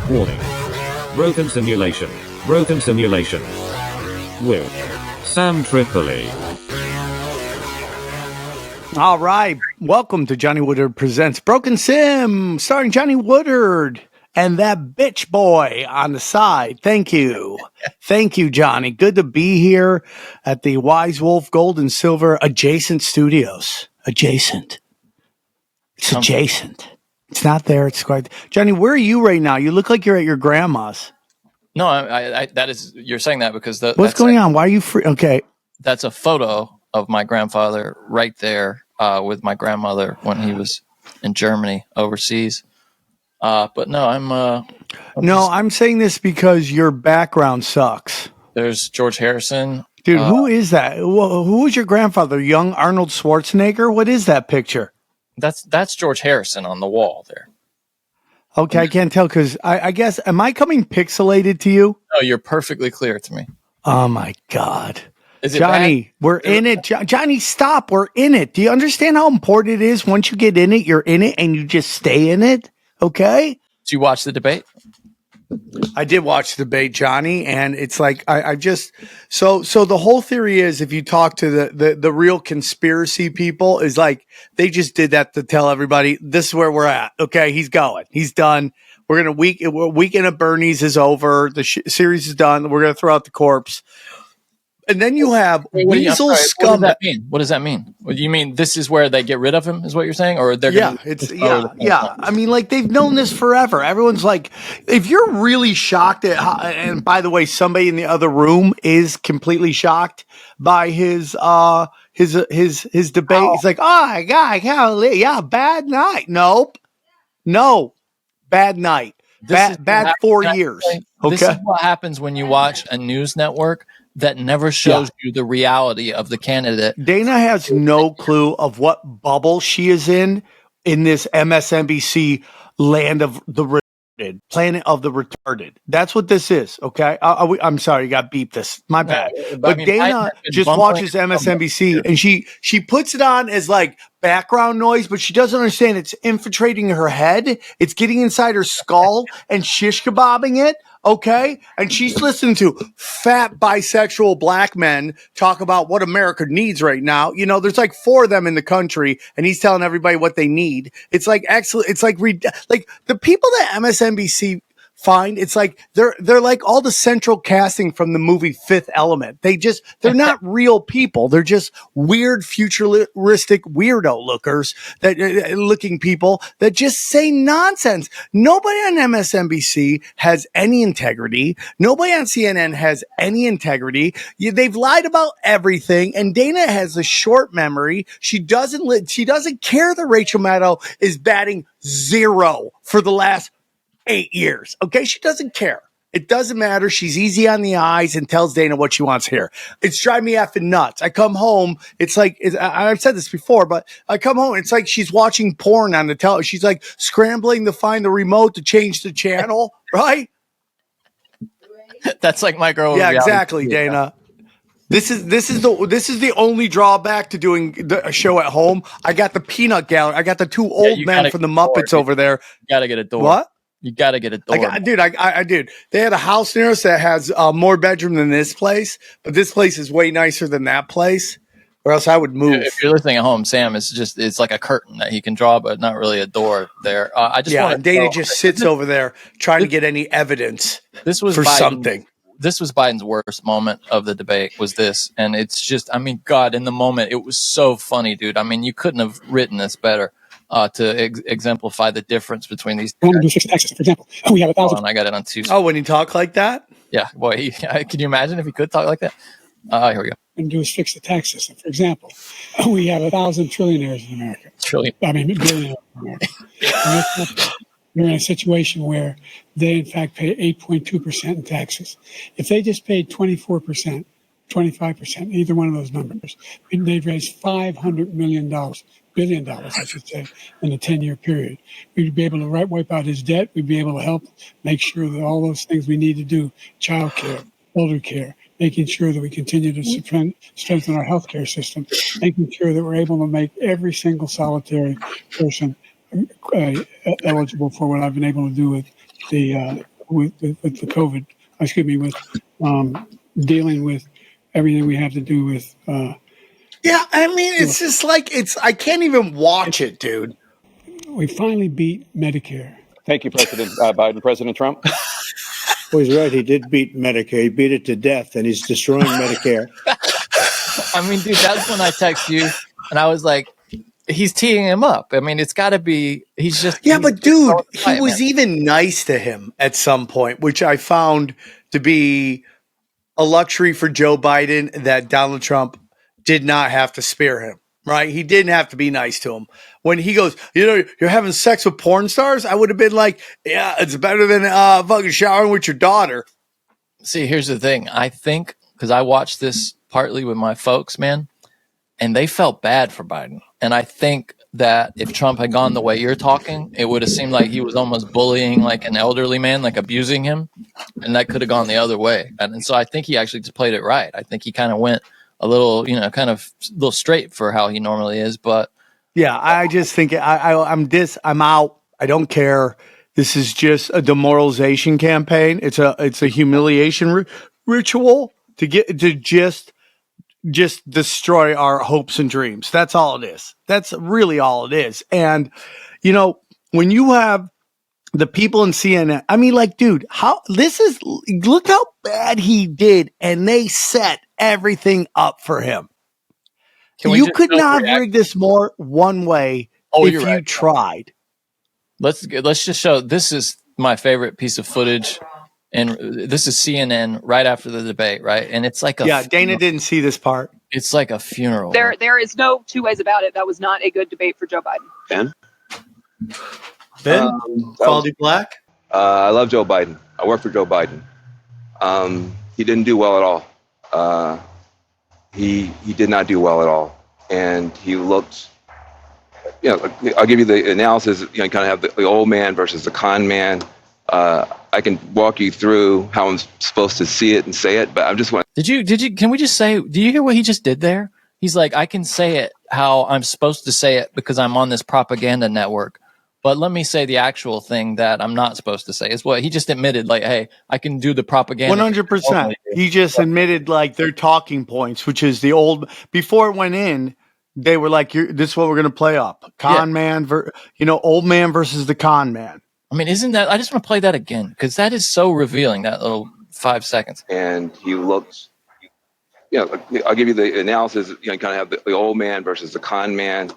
Warning. Broken simulation. Broken simulation. With Sam Tripoli. All right. Welcome to Johnny Woodard Presents Broken Sim, starring Johnny Woodard and that bitch boy on the side. Thank you. Thank you, Johnny. Good to be here at the Wise Wolf Gold and Silver Adjacent Studios. Adjacent. It's adjacent. It's not there. It's quite. Johnny, where are you right now? You look like you're at your grandma's. No, I that is, you're saying that because what's going on? Why are you free? Okay. That's a photo of my grandfather right there with my grandmother when he was in Germany overseas. But no, I'm saying this because your background sucks. There's George Harrison. Dude, who is that? Who is your grandfather? Young Arnold Schwarzenegger? What is that picture? That's George Harrison on the wall there. Okay, I can't tell because I guess, am I coming pixelated to you? No, you're perfectly clear to me. Oh my God. Is it Johnny, bad? We're in it. Johnny, stop. We're in it. Do you understand how important it is? Once you get in it, you're in it and you just stay in it. Okay? Did you watch the debate? I did watch the debate, Johnny, and it's like I just so the whole theory is if you talk to the real conspiracy people is like they just did that to tell everybody this is where we're at. Okay, he's going, he's done. We're gonna weekend at Bernie's is over. The series is done. We're gonna throw out the corpse. And then you have weasel scum. What does that mean? You mean this is where they get rid of him? Is what you're saying, or they're yeah? I mean, like they've known this forever. Everyone's like, if you're really shocked at, and by the way, somebody in the other room is completely shocked by his debate. He's like, oh God, yeah, bad night. Nope, no, bad night. Bad 4 years. Okay, this is what happens when you watch a news network that never shows you the reality of the candidate. Dana has no clue of what bubble she is in this MSNBC land of the retarded, planet of the retarded. That's what this is, okay? I'm sorry, you got beeped this. My bad. But I mean, Dana just watches MSNBC and she puts it on as like background noise, but she doesn't understand it's infiltrating her head. It's getting inside her skull and shish kebabbing it. Okay. And she's listening to fat bisexual black men talk about what America needs right now. You know, there's like 4 of them in the country and he's telling everybody what they need. It's like excellent. It's like the people that MSNBC find, it's like they're like all the central casting from the movie Fifth Element. They're not real people. They're just weird futuristic weirdo looking people that just say nonsense. Nobody on MSNBC has any integrity. Nobody on CNN has any integrity. They've lied about everything. And Dana has a short memory. She doesn't care that Rachel Maddow is batting 0 for the last 8 years. Okay. She doesn't care. It doesn't matter. She's easy on the eyes and tells Dana what she wants to hear. It's driving me effing nuts. I come home. It's like, I've said this before, but I come home. It's like she's watching porn on the television. She's like scrambling to find the remote to change the channel. Right. That's like my girl. Yeah, exactly. Dana. This is the only drawback to doing a show at home. I got the peanut gallery. I got the 2 old men from the Muppets over there. You gotta get a door. What? You got to get a door. I did. They had a house near us that has more bedroom than this place, but this place is way nicer than that place, or else I would move. If you're listening at home, Sam, it's like a curtain that he can draw, but not really a door there. And Dana just sits over there trying to get any evidence something. This was Biden's worst moment of the debate was this. And it's just, I mean, God, in the moment, it was so funny, dude. I mean, you couldn't have written this better. To exemplify the difference between these two. Texas, for example. We have 1,000. I got it on Tuesday. Oh, when he talked like that? Yeah. Boy, can you imagine if he could talk like that? Here we go. And do is fix the tax system. For example, we have 1,000 trillionaires in America. Billionaires in America. We're in a situation where they, in fact, pay 8.2% in taxes. If they just paid 24%, 25%, either one of those numbers, they'd raise $500 million. $billion, I should say, in a 10-year period. We'd be able to wipe out his debt. We'd be able to help make sure that all those things we need to do, child care, elder care, making sure that we continue to strengthen our healthcare system, making sure that we're able to make every single solitary person eligible for what I've been able to do with the with the COVID. Excuse me, with dealing with everything we have to do with. Yeah, I mean, it's just like I can't even watch it, dude. We finally beat Medicare. Thank you, President Biden. President Trump. Well, he's right. He did beat Medicare. He beat it to death, and he's destroying Medicare. I mean, dude, that's when I text you, and I was like, he's teeing him up. I mean, it's got to be. He's just. Yeah, but dude, he right, was even nice to him at some point, which I found to be a luxury for Joe Biden that Donald Trump did not have to spare him. Right? He didn't have to be nice to him. When he goes, you're having sex with porn stars, I would have been like, yeah, it's better than fucking showering with your daughter. See, here's the thing. I think because I watched this partly with my folks, man, and they felt bad for Biden. And I think that if Trump had gone the way you're talking, it would have seemed like he was almost bullying like an elderly man, like abusing him. And that could have gone the other way. And so I think he actually just played it right. I think he kind of went a little, kind of a little straight for how he normally is. But yeah, I just think I'm out. I don't care. This is just a demoralization campaign. It's a humiliation ritual to just destroy our hopes and dreams. That's all it is. That's really all it is. And when you have the people in CNN, I mean, like, dude, look how bad he did, and they set everything up for him. You could not rig this more one way if you tried. Let's just show. This is my favorite piece of footage, and this is CNN right after the debate, right? And it's like Dana didn't see this part. It's like a funeral. There is no two ways about it. That was not a good debate for Joe Biden. Ben, Quality Black. I love Joe Biden. I work for Joe Biden. He didn't do well at all. He did not do well at all, and he looked. I'll give you the analysis. Kind of have the old man versus the con man. I can walk you through how I'm supposed to see it and say it, but I'm just want. Did you? Can we just say? Do you hear what he just did there? He's like, I can say it how I'm supposed to say it because I'm on this propaganda network. But let me say the actual thing that I'm not supposed to say is what he just admitted. Like, hey, I can do the propaganda. 100%. He just admitted like their talking points, which is the old. Before it went in, they were like, "This is what we're going to play up: man, old man versus the con man." I mean, isn't that? I just want to play that again because that is so revealing. That little 5 seconds. And he looked. I'll give you the analysis. Kind of have the old man versus the con man.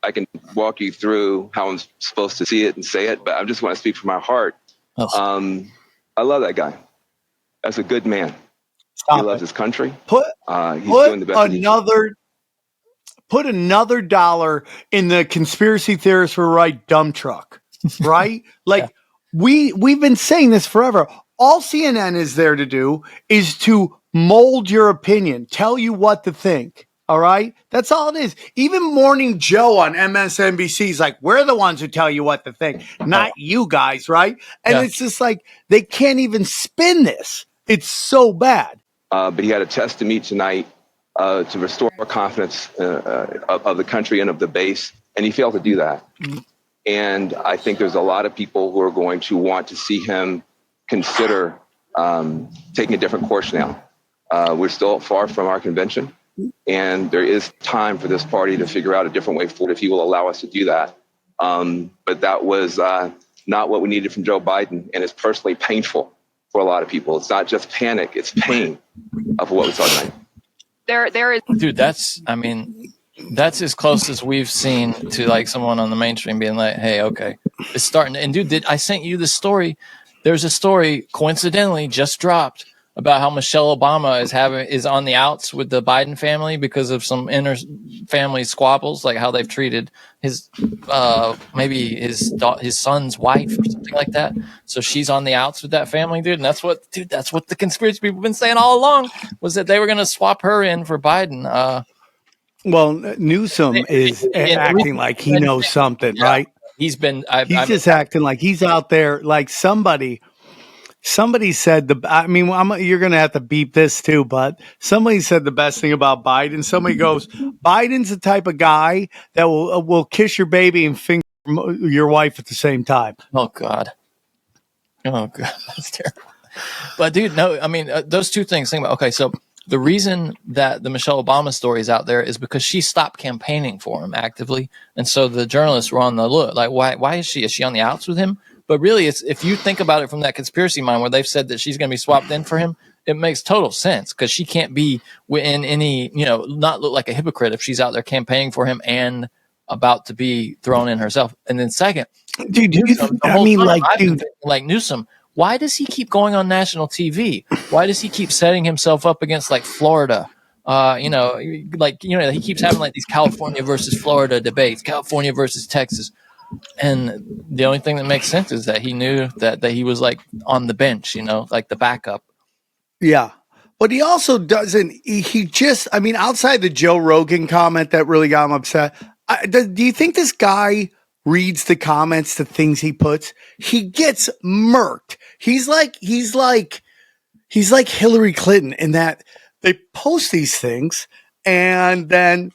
I can walk you through how I'm supposed to see it and say it, but I just want to speak from my heart. I love that guy. That's a good man. He loves his country. He's doing the best. Put another dollar in the conspiracy theorists were right dump truck, right? Like we've been saying this forever. All CNN is there to do is to mold your opinion, tell you what to think. All right. That's all it is. Even Morning Joe on MSNBC is like, we're the ones who tell you what to think, not you guys. Right. And it's just like they can't even spin this. It's so bad. But he had a test to meet tonight to restore confidence of the country and of the base. And he failed to do that. And I think there's a lot of people who are going to want to see him consider taking a different course now. We're still far from our convention. And there is time for this party to figure out a different way forward if he will allow us to do that. But that was not what we needed from Joe Biden. And it's personally painful for a lot of people. It's not just panic, it's pain of what we saw tonight. There is. Dude, that's as close as we've seen to like someone on the mainstream being like, hey, okay, it's starting. And dude, I sent you the story. There's a story coincidentally just dropped about how Michelle Obama is on the outs with the Biden family because of some inner family squabbles, like how they've treated his maybe his son's wife or something like that. So she's on the outs with that family, dude. And that's what the conspiracy people have been saying all along was that they were going to swap her in for Biden. Well, Newsom is acting like he knows something, right? He's been. He's just acting like he's out there, like somebody. Somebody said you're going to have to beep this too, but somebody said the best thing about Biden. Somebody goes, Biden's the type of guy that will kiss your baby and finger your wife at the same time. Oh God. Oh god, that's terrible. But dude, no, I mean those two things. Think about okay, so the reason that the Michelle Obama story is out there is because she stopped campaigning for him actively, and so the journalists were on the look. Like, why is she? Is she on the outs with him? But really, it's if you think about it from that conspiracy mind, where they've said that she's going to be swapped in for him, it makes total sense because she can't be in any, not look like a hypocrite if she's out there campaigning for him and about to be thrown in herself. And then second, dude, Newsom, like Newsom. Why does he keep going on national TV? Why does he keep setting himself up against like Florida? He keeps having like these California versus Florida debates, California versus Texas. And the only thing that makes sense is that he knew that he was like on the bench, like the backup. Yeah. But he also doesn't, outside the Joe Rogan comment that really got him upset, do you think this guy reads the comments to things he puts? He gets murked. He's like Hillary Clinton in that they post these things and then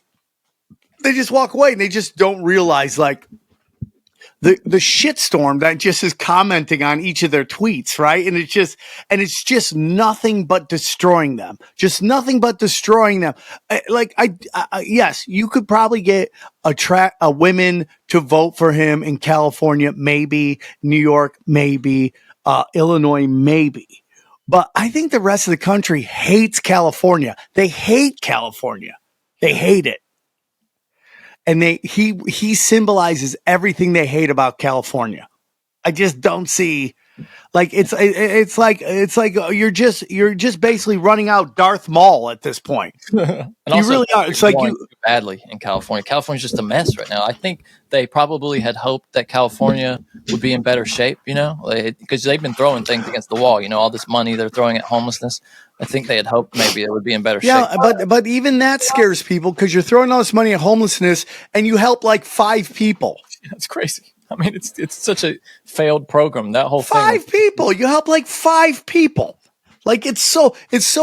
they just walk away and they just don't realize like the shitstorm that just is commenting on each of their tweets, right? And it's just nothing but destroying them. Just nothing but destroying them. Yes, you could probably get a women to vote for him in California, maybe New York, maybe Illinois, maybe. But I think the rest of the country hates California. They hate California. They hate it. And he symbolizes everything they hate about California. I just don't see, like it's like you're just basically running out Darth Maul at this point. And you really are. It's like you badly in California. California's just a mess right now. I think they probably had hoped that California would be in better shape, because they've been throwing things against the wall. All this money they're throwing at homelessness. I think they had hoped maybe it would be in better shape. Yeah, but even that scares people because you're throwing all this money at homelessness and you help like 5 people. That's crazy. I mean, it's such a failed program. That whole thing. 5 people. You help like 5 people. Like it's so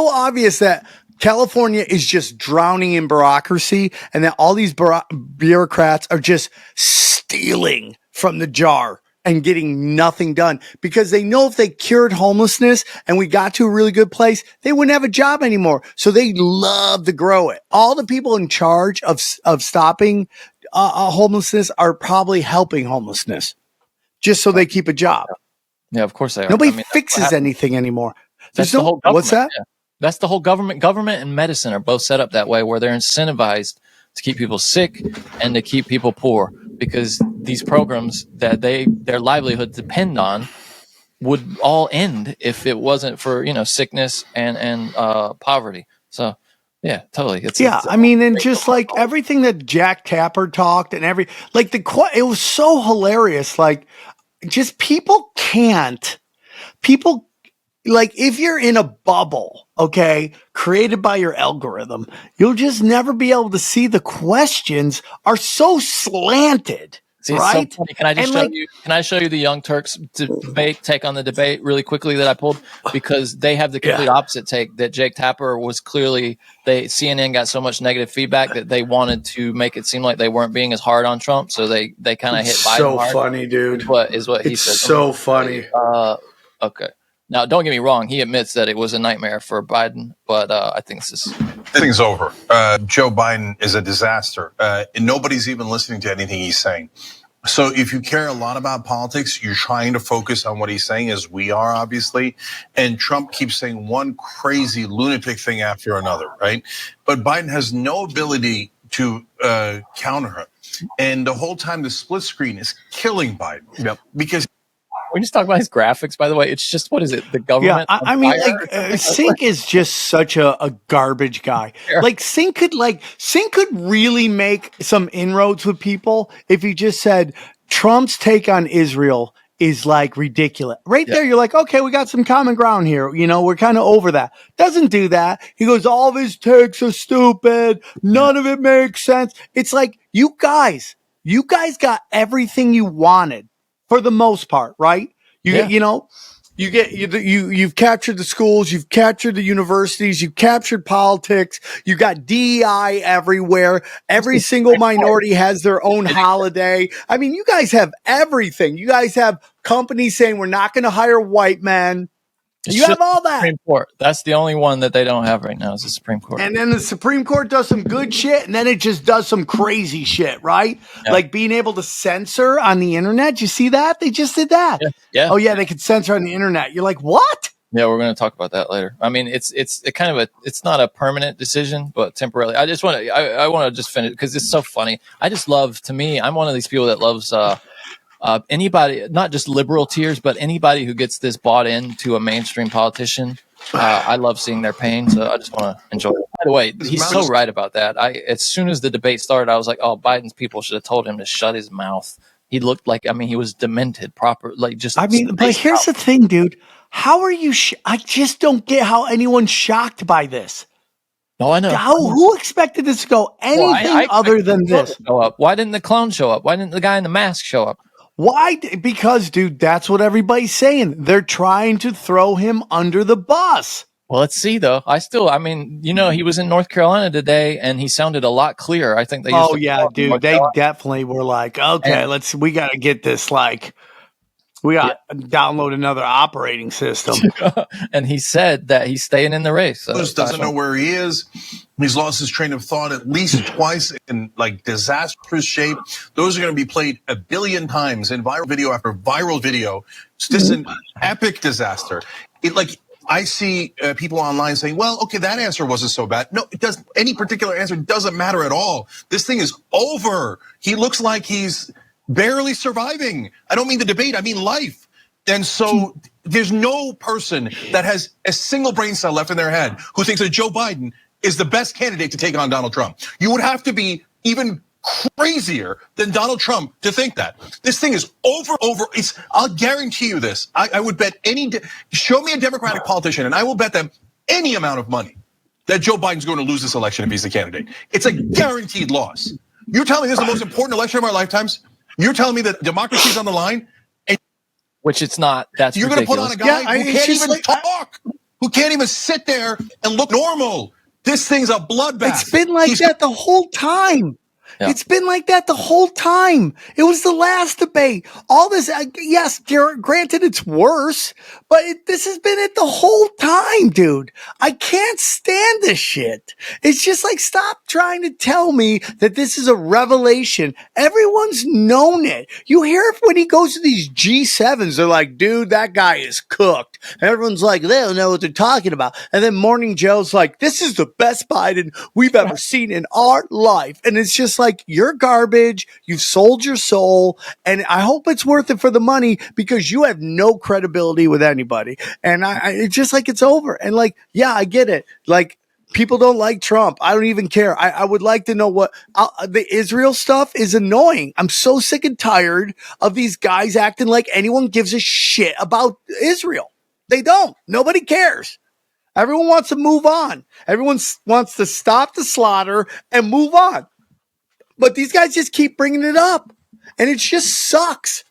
obvious that California is just drowning in bureaucracy and that all these bureaucrats are just stealing from the jar and getting nothing done because they know if they cured homelessness and we got to a really good place, they wouldn't have a job anymore. So they love to grow it. All the people in charge of stopping homelessness are probably helping homelessness just so they keep a job. Yeah, of course they are. Nobody fixes anything anymore. That's the whole government. What's that? Yeah. That's the whole government. Government and medicine are both set up that way where they're incentivized to keep people sick and to keep people poor because these programs that their livelihood depend on would all end if it wasn't for, sickness and poverty. So yeah, totally. And just like everything that Jack Tapper talked and it was so hilarious. Like just people like if you're in a bubble, okay, created by your algorithm, you'll just never be able to see the questions are so slanted. See, right? So funny. Can I just show you? Can I show you the Young Turks take on the debate really quickly that I pulled because they have the complete opposite take that Jake Tapper was clearly CNN got so much negative feedback that they wanted to make it seem like they weren't being as hard on Trump, so they kind of hit Biden so hard. Funny, dude. Is what he said. It's so funny. Okay. Now, don't get me wrong. He admits that it was a nightmare for Biden, but I think this thing's over. Joe Biden is a disaster. And nobody's even listening to anything he's saying. So if you care a lot about politics, you're trying to focus on what he's saying, as we are, obviously. And Trump keeps saying one crazy lunatic thing after another, right? But Biden has no ability to counter him. And the whole time, the split screen is killing Biden. Yep. Because we just talk about his graphics, by the way. It's just, what is it? The government? Yeah, Sink is just such a garbage guy. Sure. Like Sink could really make some inroads with people if he just said Trump's take on Israel is like ridiculous. Right there, you're like, okay, we got some common ground here. We're kind of over that. Doesn't do that. He goes, all of his takes are stupid. None of it makes sense. It's like, you guys got everything you wanted. For the most part, right? You've captured the schools, you've captured the universities, you've captured politics. You got DEI everywhere. Every single minority has their own holiday. I mean, you guys have everything. You guys have companies saying we're not going to hire white men. You have all that. Supreme Court. That's the only one that they don't have right now is the Supreme Court. And then the Supreme Court does some good shit, and then it just does some crazy shit, right? Yeah. Like being able to censor on the internet. You see that? They just did that. Yeah. Oh yeah, they could censor on the internet. You're like, what? Yeah, we're going to talk about that later. I mean, it's it's not a permanent decision, but temporarily. I want to just finish because it's so funny. I just love. To me, I'm one of these people that loves. Anybody, not just liberal tiers, but anybody who gets this bought into a mainstream politician, I love seeing their pain. So I just want to enjoy it. By the way, he's so right about that. As soon as the debate started, I was like, oh, Biden's people should have told him to shut his mouth. He looked like, he was demented, proper, like just. But here's the thing, dude. How are you? I just don't get how anyone's shocked by this. No, I know. Who expected this to go anything other than this? Show up. Why didn't the clown show up? Why didn't the guy in the mask show up? Why? Because, dude, that's what everybody's saying. They're trying to throw him under the bus. Well, let's see, though. He was in North Carolina today, and he sounded a lot clearer. I think they. Oh yeah, dude. They definitely were like, okay, we got to get this. Like, we got to download another operating system. And he said that he's staying in the race. So doesn't know where he is. He's lost his train of thought at least twice in like disastrous shape. Those are going to be played a billion times in viral video after viral video. It's just an epic disaster. I see people online saying, well, okay, that answer wasn't so bad. No, it doesn't. Any particular answer doesn't matter at all. This thing is over. He looks like he's barely surviving. I don't mean the debate, I mean life. And so there's no person that has a single brain cell left in their head who thinks that Joe Biden is the best candidate to take on Donald Trump. You would have to be even crazier than Donald Trump to think that. This thing is over. I'll guarantee you this. I would bet show me a Democratic politician and I will bet them any amount of money that Joe Biden's going to lose this election if he's the candidate. It's a guaranteed loss. You're telling me this is the most important election of our lifetimes? You're telling me that democracy is on the line? Which it's not. That's you're going to put on a guy who can't even talk, who can't even sit there and look normal. This thing's a bloodbath. It's been like that the whole time. Yeah. It's been like that the whole time. It was the last debate. All this, yes, granted it's worse, but this has been it the whole time, dude. I can't stand this shit. It's just like, stop trying to tell me that this is a revelation. Everyone's known it. You hear it when he goes to these G7s. They're like, dude, that guy is cooked. And everyone's like, they don't know what they're talking about. And then Morning Joe's like, this is the best Biden we've ever seen in our life. And it's just like, you're garbage. You've sold your soul. And I hope it's worth it for the money because you have no credibility with anybody. And it's just like, it's over. And like, yeah, I get it. Like, people don't like Trump. I don't even care. I would like to know what the Israel stuff is annoying. I'm so sick and tired of these guys acting like anyone gives a shit about Israel. They don't. Nobody cares. Everyone wants to move on. Everyone wants to stop the slaughter and move on. But these guys just keep bringing it up. And it just sucks.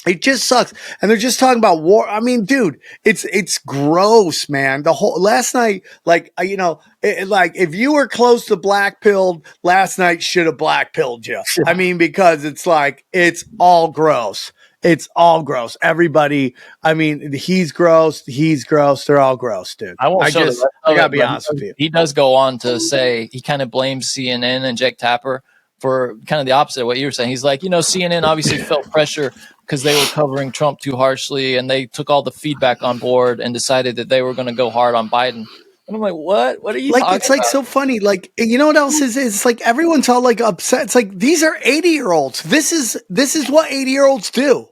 It just sucks. And they're just talking about war. I mean, dude, it's gross, man. The whole last night, like, if you were close to black pilled last night, should have black pilled you. I mean, because it's like, it's all gross. It's all gross. Everybody, I mean, he's gross. They're all gross, dude. I gotta be honest with you. He does go on to say, he kind of blames CNN and Jake Tapper for kind of the opposite of what you were saying. He's like, CNN obviously felt pressure because they were covering Trump too harshly, and they took all the feedback on board and decided that they were going to go hard on Biden. And I'm like, what? What are you talking It's like about? so funny. Like, you know what else is? It's like everyone's all like upset. It's like, these are 80-year-olds. This is what 80-year-olds do.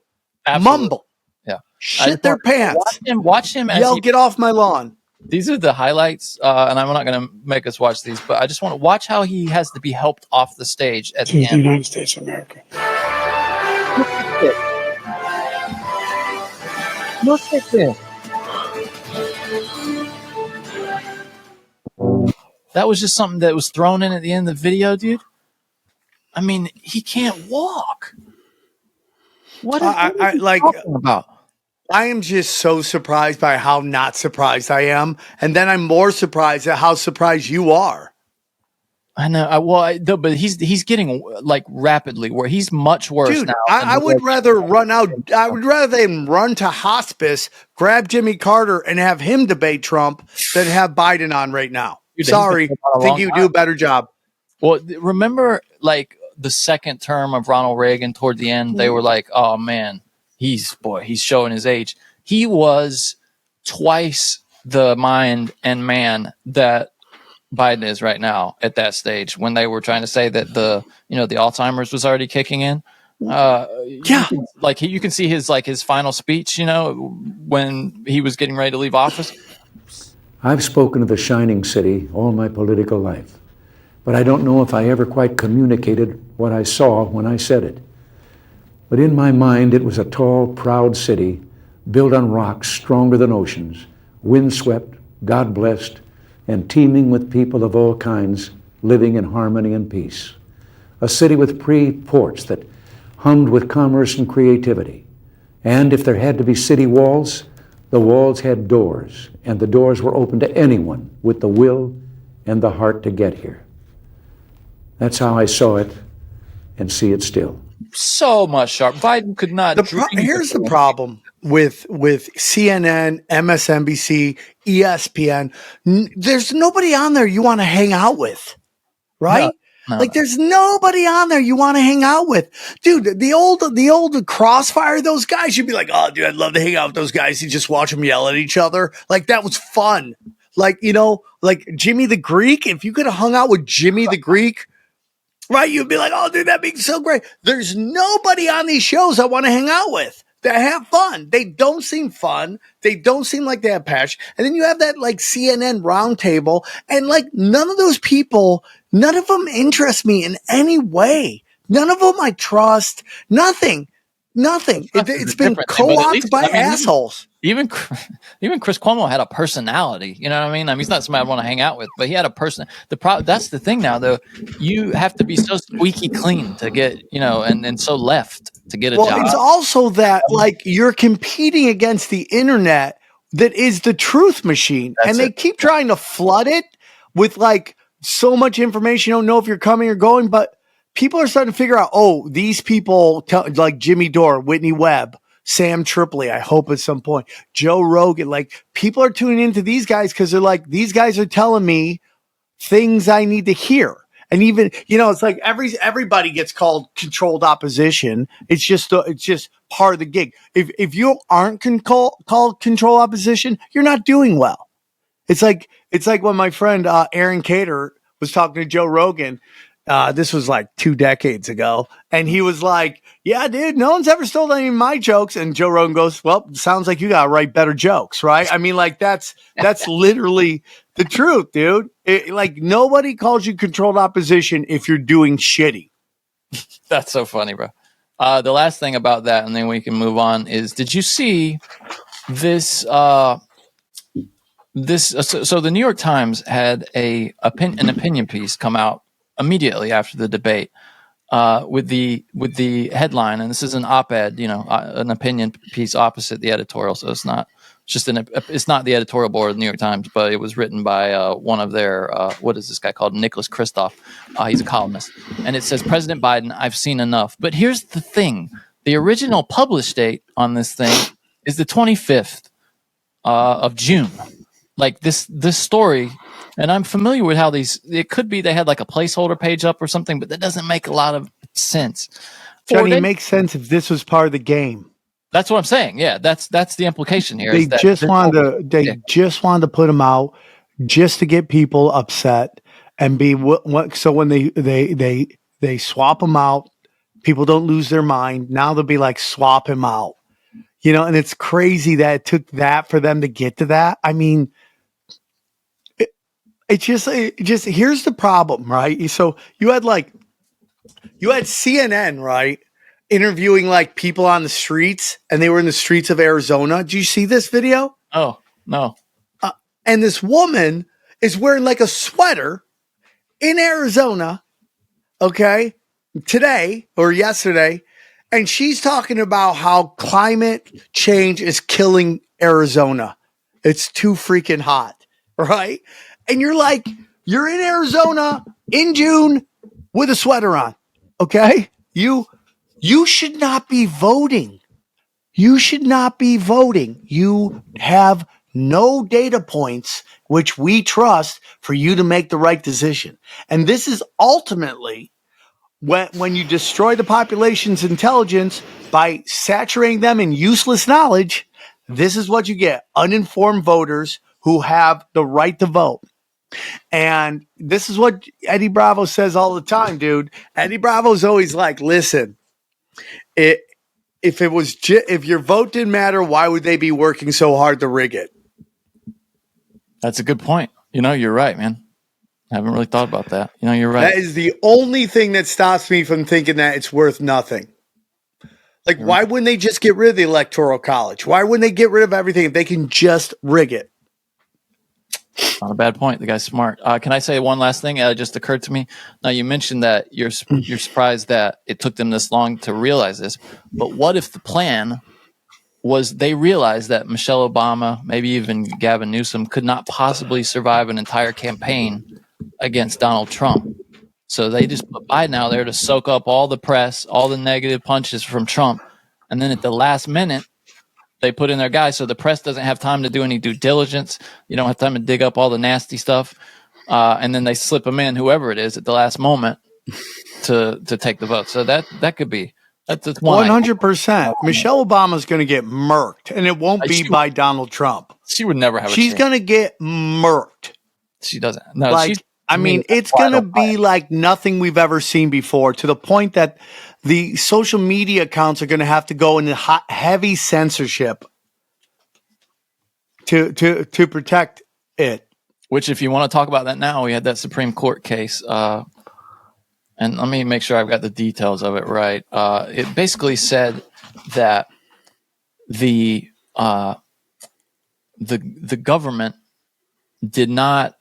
Absolutely. Mumble. Yeah. Shit their pants. Watch him as yell, get off my lawn. These are the highlights, and I'm not going to make us watch these, but I just want to watch how he has to be helped off the stage at the end. The United States of America. Look at this. That was just something that was thrown in at the end of the video, dude. I mean, he can't walk. What are you talking about? I am just so surprised by how not surprised I am. And then I'm more surprised at how surprised you are. I know. But he's getting like rapidly where he's much worse Dude, now. I would rather run out. I would rather them run to hospice, grab Jimmy Carter, and have him debate Trump than have Biden on right now. Dude, Sorry, think you do a better job. Well, remember like the second term of Ronald Reagan toward the end, they were like, "Oh man, he's showing his age." He was twice the mind and man that Biden is right now at that stage when they were trying to say that the Alzheimer's was already kicking in. Yeah, you can see his final speech, when he was getting ready to leave office. I've spoken of the shining city all my political life, but I don't know if I ever quite communicated what I saw when I said it. But in my mind, it was a tall, proud city built on rocks stronger than oceans, windswept, God-blessed, and teeming with people of all kinds living in harmony and peace. A city with free ports that hummed with commerce and creativity. And if there had to be city walls, the walls had doors, and the doors were open to anyone with the will and the heart to get here. That's how I saw it and see it still. So much sharp. Biden could not. Here's the problem with CNN, MSNBC, ESPN. There's nobody on there you want to hang out with, right? No. There's nobody on there you want to hang out with, dude. The old Crossfire, those guys, you'd be like, oh, dude, I'd love to hang out with those guys. You just watch them yell at each other. Like that was fun. Like Jimmy the Greek. If you could have hung out with Jimmy the Greek, right, you'd be like, oh, dude, that'd be so great. There's nobody on these shows I want to hang out with that have fun. They don't seem fun. They don't seem like they have passion. And then you have that CNN roundtable, and none of those people, none of them interest me in any way. None of them I trust. Nothing. It's been co-opted by assholes. Even Chris Cuomo had a personality. You know what I mean? He's not somebody I want to hang out with, but he had a person. That's the thing now, though. You have to be so squeaky clean to get, and so left to get a job. Well, it's also that you're competing against the internet that is the truth machine, and they keep trying to flood it with so much information. You don't know if you're coming or going, but people are starting to figure out, these people like Jimmy Dore, Whitney Webb, Sam Tripoli, I hope at some point, Joe Rogan, people are tuning into these guys because they're these guys are telling me things I need to hear. And even, it's like everybody gets called controlled opposition. It's just part of the gig. If you aren't called controlled opposition, you're not doing well. It's like when my friend Aaron Cater was talking to Joe Rogan. This was 2 decades ago. And he was like, yeah, dude, no one's ever stolen any of my jokes. And Joe Rogan goes, well, sounds like you got to write better jokes, right? I mean, that's literally the truth, dude. Nobody calls you controlled opposition if you're doing shitty. That's so funny, bro. The last thing about that, and then we can move on, is did you see this? So the New York Times had an opinion piece come out immediately after the debate with the headline, and this is an op-ed, an opinion piece opposite the editorial, so it's not the editorial board of the New York Times, but it was written by one of their what is this guy called, Nicholas Kristof. He's a columnist, and it says, President Biden, I've seen enough. But here's the thing: the original published date on this thing is the 25th of June. This story. And I'm familiar with how it could be they had a placeholder page up or something, but that doesn't make a lot of sense. Johnny, it makes sense if this was part of the game. That's what I'm saying. Yeah, that's the implication here. They just wanted to put them out just to get people upset and be so when they swap them out, people don't lose their mind. Now they'll be swap him out, and it's crazy that it took that for them to get to that. I mean, It's just here's the problem, right? So you had CNN, right, interviewing people on the streets, and they were in the streets of Arizona. Do you see this video? Oh, no. And this woman is wearing a sweater in Arizona, okay, today or yesterday, And she's talking about how climate change is killing Arizona. It's too freaking hot, right? And you're like, you're in Arizona in June with a sweater on, okay? You should not be voting. You should not be voting. You have no data points which we trust for you to make the right decision. And this is ultimately when you destroy the population's intelligence by saturating them in useless knowledge, this is what you get. Uninformed voters who have the right to vote. And this is what Eddie Bravo says all the time, dude. Eddie Bravo's always like, listen, if your vote didn't matter, why would they be working so hard to rig it? That's a good point. You're right, man. I haven't really thought about that. You're right. That is the only thing that stops me from thinking that it's worth nothing. Like, why wouldn't they just get rid of the Electoral College? Why wouldn't they get rid of everything if they can just rig it? Not a bad point. The guy's smart. Can I say one last thing? It just occurred to me. Now, you mentioned that you're surprised that it took them this long to realize this. But what if the plan was they realized that Michelle Obama, maybe even Gavin Newsom, could not possibly survive an entire campaign against Donald Trump? So they just put Biden out there to soak up all the press, all the negative punches from Trump. And then at the last minute, they put in their guy so the press doesn't have time to do any due diligence. You don't have time to dig up all the nasty stuff. And then they slip them in, whoever it is, at the last moment to take the vote. So that could be. That's 100%. Michelle Obama's going to get murked, and it won't be by Donald Trump. She would never have a She's chance. going to get murked. She doesn't. No, it's going to be like nothing we've ever seen before, to the point that the social media accounts are going to have to go into heavy censorship to protect it. Which, if you want to talk about that now, we had that Supreme Court case. And let me make sure I've got the details of it right. It basically said that the government did not.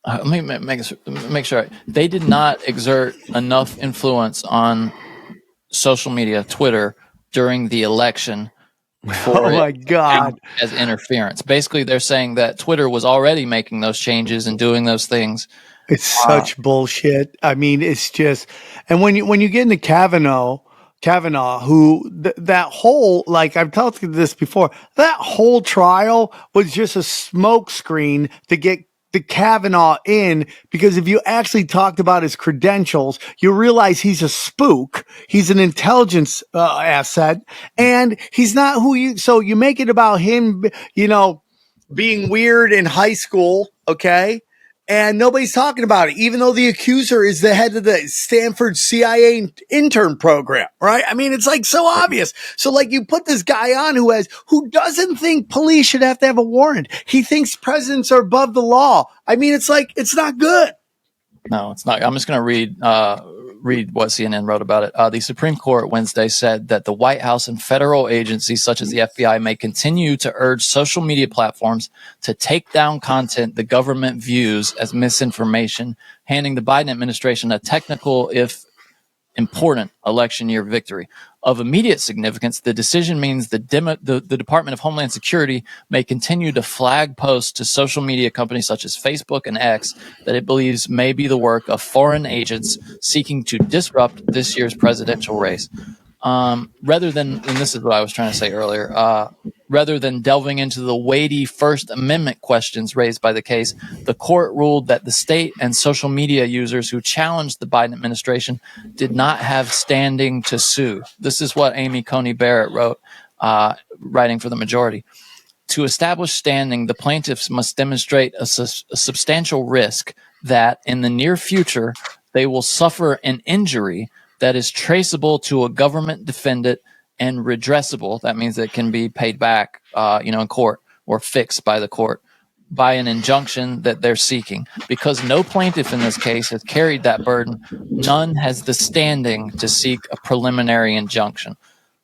Let me make sure they did not exert enough influence on social media, Twitter, during the election. Oh my God! As interference. Basically, they're saying that Twitter was already making those changes and doing those things. It's such bullshit. I mean, it's just, and when you get into Kavanaugh, who that whole, like I've talked about this before, that whole trial was just a smokescreen to get the Kavanaugh in, because if you actually talked about his credentials, you realize he's a spook. He's an intelligence asset, and he's not who you. So you make it about him, being weird in high school, okay? And nobody's talking about it, even though the accuser is the head of the Stanford CIA intern program, right? I mean, it's like so obvious. So like you put this guy on who doesn't think police should have to have a warrant. He thinks presidents are above the law. I mean, it's like, it's not good. No, it's not. I'm just going to read what CNN wrote about it. The Supreme Court Wednesday said that the White House and federal agencies such as the FBI may continue to urge social media platforms to take down content the government views as misinformation, handing the Biden administration a technical, if important, election year victory. Of immediate significance, the decision means the Department of Homeland Security may continue to flag posts to social media companies such as Facebook and X that it believes may be the work of foreign agents seeking to disrupt this year's presidential race. Rather than, and this is what I was trying to say earlier, rather than delving into the weighty First Amendment questions raised by the case, the court ruled that the state and social media users who challenged the Biden administration did not have standing to sue. This is what Amy Coney Barrett wrote, writing for the majority. To establish standing, the plaintiffs must demonstrate a substantial risk that in the near future they will suffer an injury that is traceable to a government defendant and redressable. That means it can be paid back, in court or fixed by the court by an injunction that they're seeking. Because no plaintiff in this case has carried that burden, none has the standing to seek a preliminary injunction.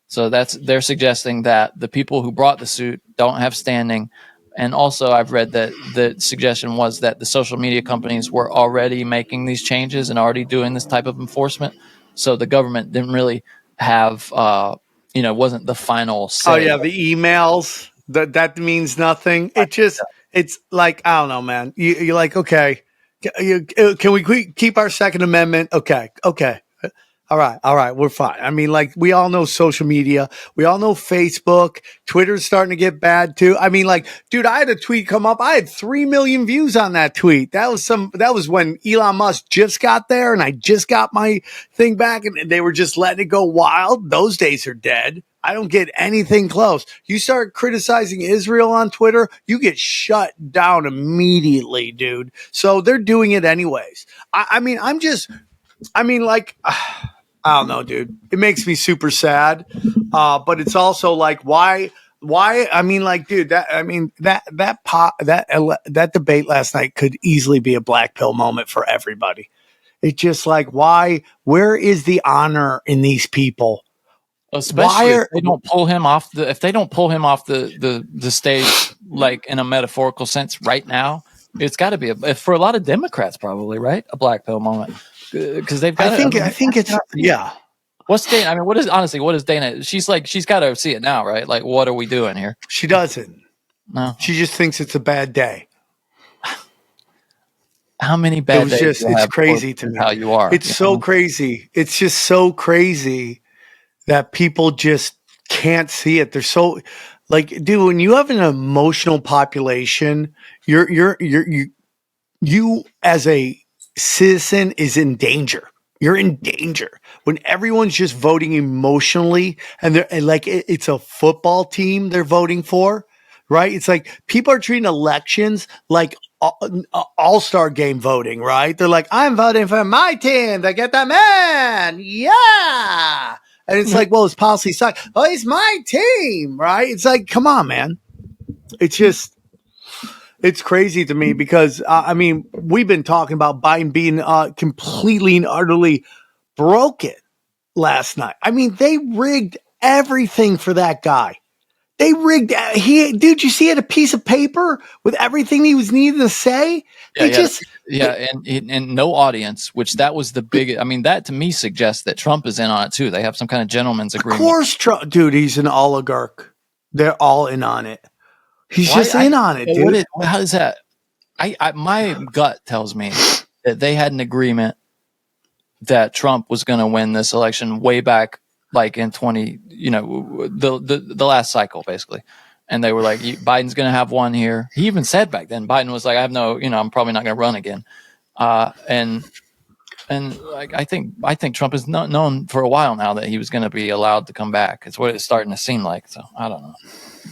So they're suggesting that the people who brought the suit don't have standing. And also I've read that the suggestion was that the social media companies were already making these changes and already doing this type of enforcement. So the government didn't really have, wasn't the final say. Oh yeah, the emails that means nothing. It's like, I don't know, man. You're like, okay, can we keep our Second Amendment? Okay. All right, we're fine. I mean, like, we all know social media. We all know Facebook. Twitter's starting to get bad too. I mean, like, dude, I had a tweet come up. I had 3 million views on that tweet. That was when Elon Musk just got there and I just got my thing back and they were just letting it go wild. Those days are dead. I don't get anything close. You start criticizing Israel on Twitter, you get shut down immediately, dude. So they're doing it anyways. I don't know, dude. It makes me super sad. But it's also like, why? I mean, like, dude, that debate last night could easily be a black pill moment for everybody. It's just like, why? Where is the honor in these people? Especially if they don't pull him off the stage, like in a metaphorical sense right now, it's got to be for a lot of Democrats probably, right? A black pill moment. Because they've got. I think it's yeah. What's Dana? I mean, what is Dana? She's got to see it now, right? Like, what are we doing here? She doesn't. No, she just thinks it's a bad day. How many bad days? It's crazy to me. How you are? It's so crazy. It's just so crazy that people just can't see it. They're so like, dude. When you have an emotional population, you as a citizen is in danger. You're in danger when everyone's just voting emotionally and they're like, it's a football team they're voting for, right? It's like people are treating elections like all-star game voting, right? They're like, I'm voting for my team to get the man. Yeah. And it's like, well, his policy sucks. Oh, he's my team, right? It's like, come on, man. It's crazy to me because, we've been talking about Biden being completely and utterly broken last night. I mean, they rigged everything for that guy. They rigged. Dude, you see, he had a piece of paper with everything he was needing to say. And no audience, which that was the big. I mean, that to me suggests that Trump is in on it too. They have some kind of gentleman's agreement. Of course, Trump, dude, he's an oligarch. They're all in on it. He's in on it, dude. How is that? My gut tells me that they had an agreement that Trump was going to win this election way back, like in the last cycle, basically. And they were like, Biden's going to have one here. He even said back then, Biden was like, I'm probably not going to run again. And like, I think Trump is known for a while now that he was going to be allowed to come back. It's what it's starting to seem like. So I don't know.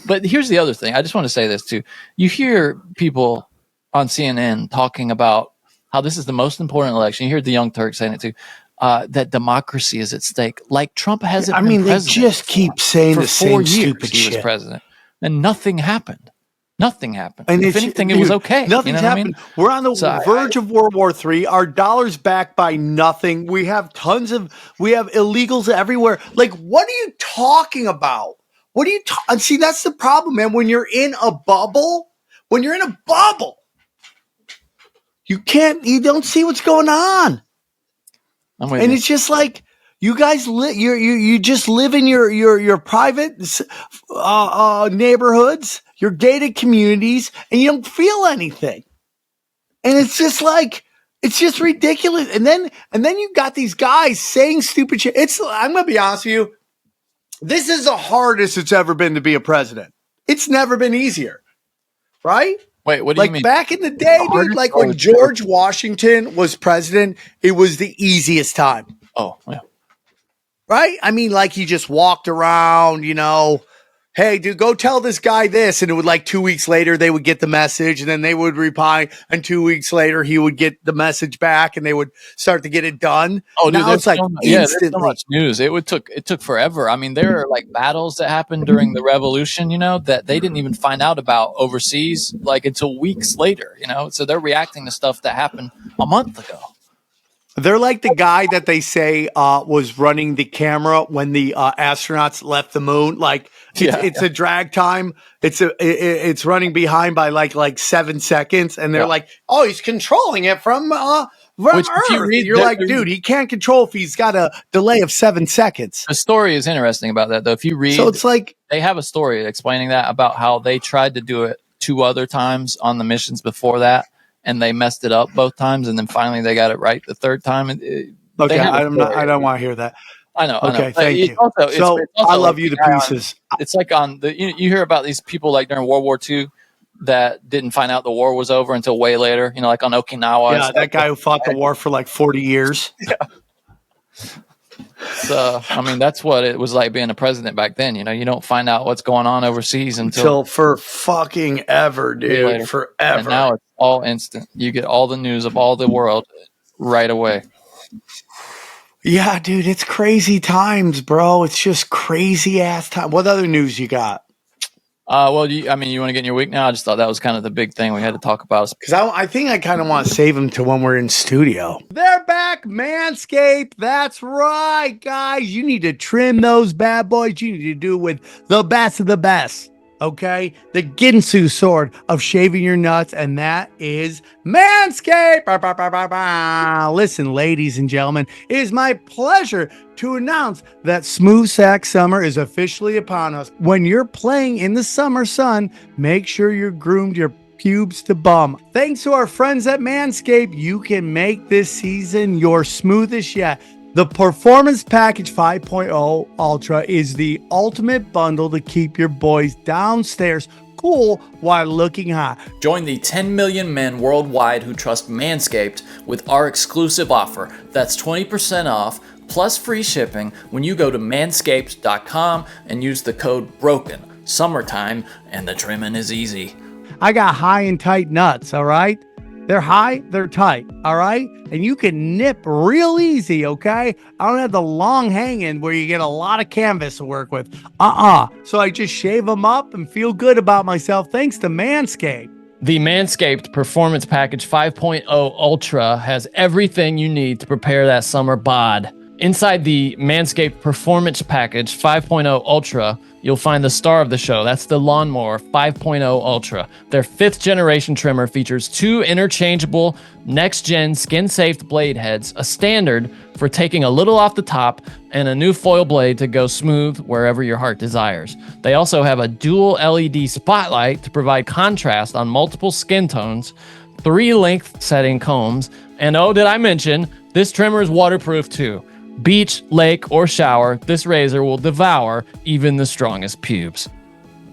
But here's the other thing. I just want to say this too. You hear people on CNN talking about how this is the most important election. You hear the Young Turks saying it too. That democracy is at stake. Like Trump hasn't been president. They just keep saying the same stupid shit. He was president, and nothing happened. Nothing happened. And if anything, it was okay. Nothing's happened. We're on the verge of World War III. Our dollar's backed by nothing. We have illegals everywhere. Like, what are you talking about? What are you see, that's the problem, man. When you're in a bubble, you don't see what's going on. And it's just like, you guys you just live in your private neighborhoods, your gated communities, and you don't feel anything. And it's just like, it's just ridiculous. And then you got these guys saying stupid shit. I'm gonna be honest with you. This is the hardest it's ever been to be a president. It's never been easier, right? Wait, what do you mean? Like back in the day, dude, like when George Washington was president, it was the easiest time. Oh, yeah. Right? I mean, like he just walked around, hey, dude, go tell this guy this. And it would 2 weeks later, they would get the message and then they would reply. And 2 weeks later, he would get the message back and they would start to get it done. Oh, dude, now it's like instantly. There's so much news. It took forever. I mean, there are battles that happened during the revolution, that they didn't even find out about overseas, until weeks later, so they're reacting to stuff that happened a month ago. They're like the guy that they say was running the camera when the astronauts left the moon. It's a drag time. It's running behind by like 7 seconds, and they're like, oh, he's controlling it from From Which, if you Earth. read You're the- like, dude, he can't control if he's got a delay of 7 seconds. The story is interesting about that, though. If you read, So it's like, they have a story explaining that about how they tried to do it 2 other times on the missions before that, and they messed it up both times, and then finally they got it right the third time. okay, I don't want to hear that. I know. Okay, But thank it's you. also- So it's also I love like you the to guy on- pieces. It's like on the you hear about these people like during World War II that didn't find out the war was over until way later. You know, like on Okinawa. and Yeah, stuff. that guy who fought the war for like 40 years. So, I mean, that's what it was like being a president back then. You know, you don't find out what's going on overseas until For fucking ever, dude. later. Forever. And now it's all instant. You get all the news of all the world right away. Yeah, dude, it's crazy times, bro. It's just crazy ass time. What other news you got? Well, you want to get in your week now? I just thought that was kind of the big thing we had to talk about. Because I think I kind of want to save them to when we're in studio. They're back, Manscaped. That's right, guys. You need to trim those bad boys. You need to do it with the best of the best. Okay, the Ginsu sword of shaving your nuts, and that is Manscaped. Bah, bah, bah, bah, bah. Listen, ladies and gentlemen, it is my pleasure to announce that Smooth Sack Summer is officially upon us. When you're playing in the summer sun, make sure you're groomed your pubes to bum. Thanks to our friends at Manscaped, you can make this season your smoothest yet. The Performance Package 5.0 Ultra is the ultimate bundle to keep your boys downstairs cool while looking hot. Join the 10 million men worldwide who trust Manscaped with our exclusive offer. That's 20% off plus free shipping when you go to manscaped.com and use the code BROKEN. Summertime and the trimming is easy. I got high and tight nuts, all right? They're high, they're tight, all right? And you can nip real easy, okay? I don't have the long hanging where you get a lot of canvas to work with. So I just shave them up and feel good about myself thanks to Manscaped. The Manscaped Performance Package 5.0 Ultra has everything you need to prepare that summer bod. Inside the Manscaped Performance Package 5.0 Ultra, you'll find the star of the show. That's the Lawnmower 5.0 Ultra. Their 5th generation trimmer features 2 interchangeable next-gen skin-safe blade heads, a standard for taking a little off the top, and a new foil blade to go smooth wherever your heart desires. They also have a dual LED spotlight to provide contrast on multiple skin tones, 3 length-setting combs, and oh, did I mention, this trimmer is waterproof too. Beach, lake, or shower, this razor will devour even the strongest pubes.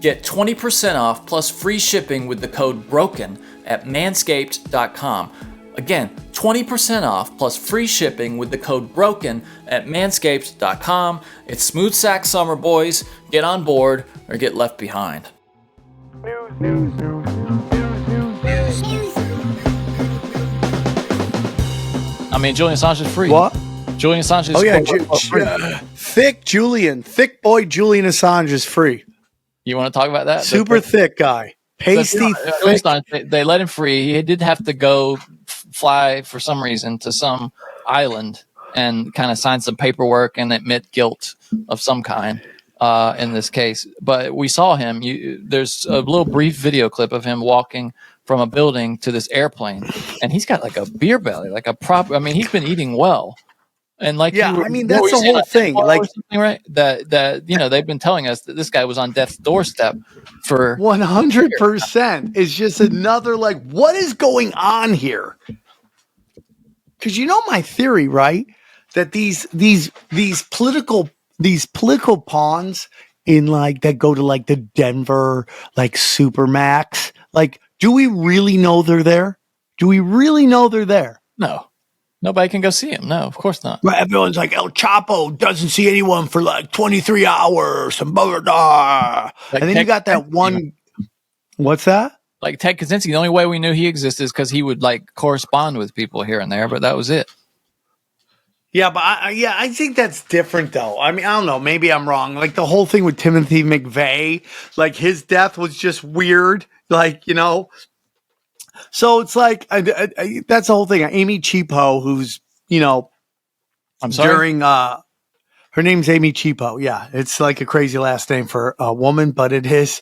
Get 20% off plus free shipping with the code BROKEN at manscaped.com. Again, 20% off plus free shipping with the code BROKEN at manscaped.com. It's Smooth Sack Summer, boys. Get on board or get left behind. I mean, Julian Assange is free. What? Julian Assange is Oh, yeah. free. Thick boy Julian Assange is free. You want to talk about that? Super thick guy. Pasty. They let him free. He did have to go fly for some reason to some island and kind of sign some paperwork and admit guilt of some kind in this case. But we saw him. There's a little brief video clip of him walking from a building to this airplane, and he's got like a beer belly, like a prop. I mean, he's been eating well. And like, yeah, I mean, that's the whole thing. Like, right? That they've been telling us that this guy was on death's doorstep for 100%. It's just another like, what is going on here? Because you know my theory, right? That these political pawns in like that go to like the Denver like Supermax. Like, do we really know they're there? Do we really know they're there? No. Nobody can go see him. No, of course not. Well, everyone's like, El Chapo doesn't see anyone for like 23 hours. And blah, blah, blah. Like and then you got that one. What's that? Like Ted Kaczynski. The only way we knew he existed is because he would like correspond with people here and there, but that was it. Yeah, but I think that's different though. I mean, I don't know. Maybe I'm wrong. Like the whole thing with Timothy McVeigh, like his death was just weird. Like, you know. So it's like that's the whole thing. Amy Cheapo, who's I'm sorry. During her name's Amy Cheapo. Yeah, it's like a crazy last name for a woman, but it is.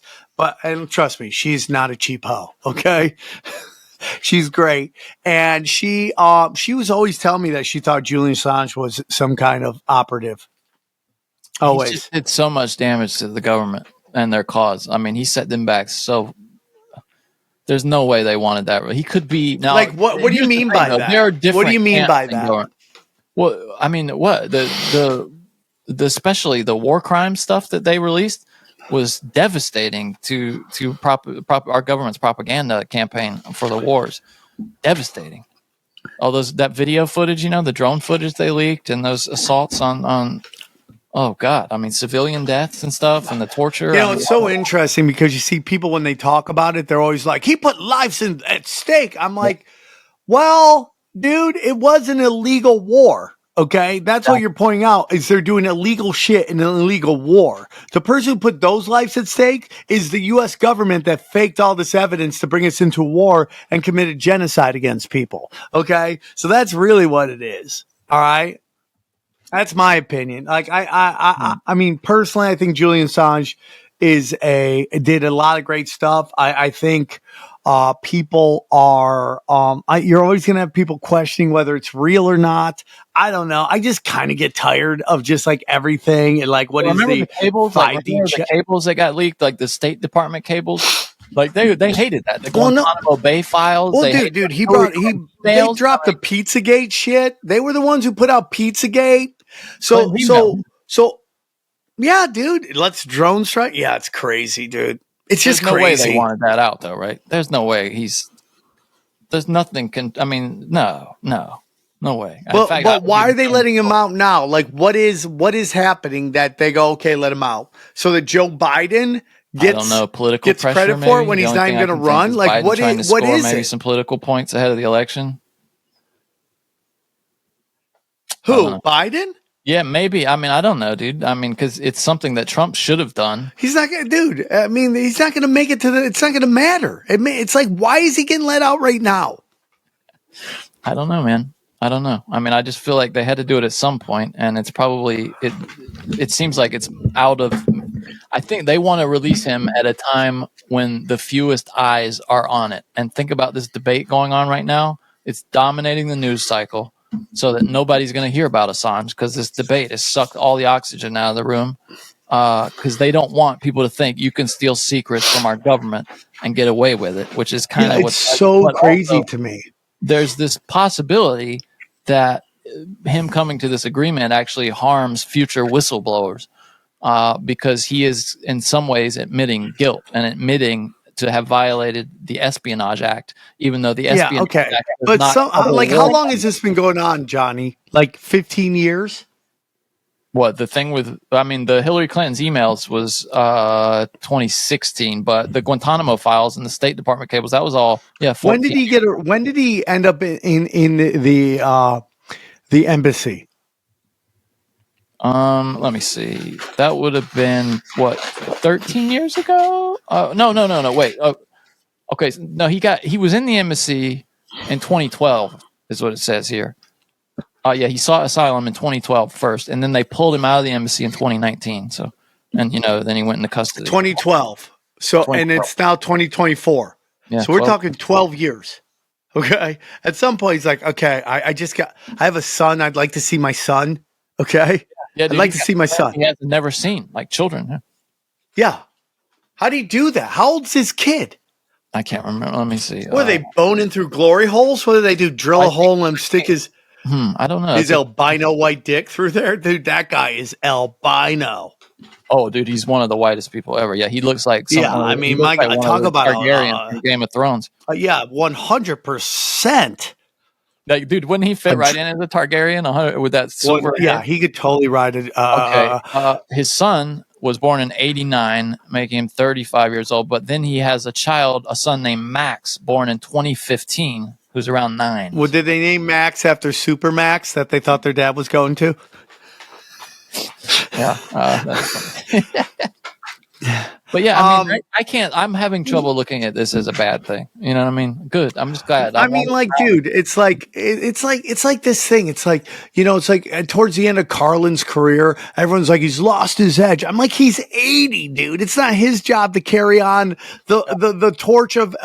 And trust me, she's not a cheapo. Okay, She's great. And she was always telling me that she thought Julian Assange was some kind of operative. Always. He just did so much damage to the government and their cause. I mean, he set them back. So there's no way they wanted that. He could be now. Like what do you mean by that? There are different. What do you mean by that? Well, I mean, what the especially the war crime stuff that they released was devastating to our government's propaganda campaign for the wars. Devastating. All that video footage, the drone footage they leaked, and those assaults on oh God, I mean civilian deaths and stuff, and the torture. It's so interesting because you see people when they talk about it, they're always like, "He put lives at stake." I'm like, well, dude, it was an illegal war. Okay, that's what you're pointing out is they're doing illegal shit in an illegal war. The person who put those lives at stake is the U.S. government that faked all this evidence to bring us into war and committed genocide against people. Okay, so that's really what it is. All right, that's my opinion. Like I mean, personally, I think Julian Assange did a lot of great stuff. I think. People are, you're always going to have people questioning whether it's real or not. I don't know. I just kind of get tired of just like everything and like, remember the cables, the cables that got leaked, like the State Department cables? Like they hated that. The Guantanamo Bay files. Well, dude, they dropped the Pizzagate shit. They were the ones who put out Pizzagate. So, yeah, dude, let's drone strike. Yeah, it's crazy, dude. It's just crazy. No way they wanted that out, though, right? There's no way there's nothing. No way. But why are they letting him out now? Like, what is happening that they go, okay, let him out, so that Joe Biden gets political pressure credit for it when he's not even going to run? Like, what is maybe some political points ahead of the election? Who, Biden? Yeah, maybe. I mean, I don't know, dude. I mean, because it's something that Trump should have done. He's not going to, dude. I mean, he's not going to make it it's not going to matter. It's like, why is he getting let out right now? I don't know, man. I don't know. I mean, I just feel like they had to do it at some point, and it's probably, it seems like it's out of, I think they want to release him at a time when the fewest eyes are on it. And think about this debate going on right now. It's dominating the news cycle. So that nobody's going to hear about Assange because this debate has sucked all the oxygen out of the room because they don't want people to think you can steal secrets from our government and get away with it, which is kind of what's so crazy to me. There's this possibility that him coming to this agreement actually harms future whistleblowers because he is in some ways admitting guilt and admitting to have violated the Espionage Act, even though the Espionage Act but how long has this been going on, Johnny? Like 15 years? What, the thing with, I mean, the Hillary Clinton's emails was 2016, but the Guantanamo files and the State Department cables, that was all, 14. When did he end up in the embassy? Let me see. That would have been 13 years ago? No. Wait. Okay. No, he was in the embassy in 2012 is what it says here. He sought asylum in 2012 first, and then they pulled him out of the embassy in 2019. So, and then he went into custody. 2012. So, 2012. And it's now 2024. Yeah, so we're talking 12 years. Okay. At some point he's like, okay, I have a son. I'd like to see my son. Okay. Yeah, dude, I'd like to see my son. He has never seen, like children. Yeah. How do you do that? How old's his kid? I can't remember. Let me see. What, are they boning through glory holes? What do they do? Drill a hole and let him stick his I don't know. His albino white dick through there? Dude, that guy is albino. Oh, dude, he's one of the whitest people ever. Yeah, he looks like I mean, my God, talk about Targaryen from Game of Thrones. 100%. Like, dude, wouldn't he fit right in as a Targaryen with that silver? Yeah, he could totally ride it. His son was born in 89, making him 35 years old. But then he has a son named Max, born in 2015, who's around 9. Well, did they name Max after Super Max that they thought their dad was going to? Yeah, that's funny. But yeah, I mean, I can't. I'm having trouble looking at this as a bad thing. You know what I mean? Good. I'm just glad. I mean, like, dude, it's like this thing. It's like, it's like towards the end of Carlin's career, everyone's like, he's lost his edge. I'm like, he's 80, dude. It's not his job to carry on the torch of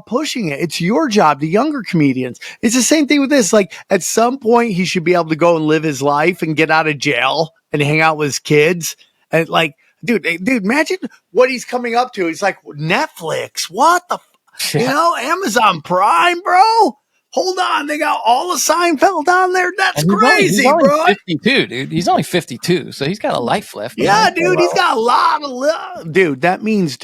pushing it. It's your job, the younger comedians. It's the same thing with this. Like, at some point, he should be able to go and live his life and get out of jail and hang out with his kids and like. Dude, imagine what he's coming up to. He's like, Netflix, what the, Amazon Prime, bro? Hold on, they got all of Seinfeld on there. That's crazy, he's only bro. 52, dude. He's only 52, so he's got a life left. Yeah, dude, he's got a lot of love. Dude, that means,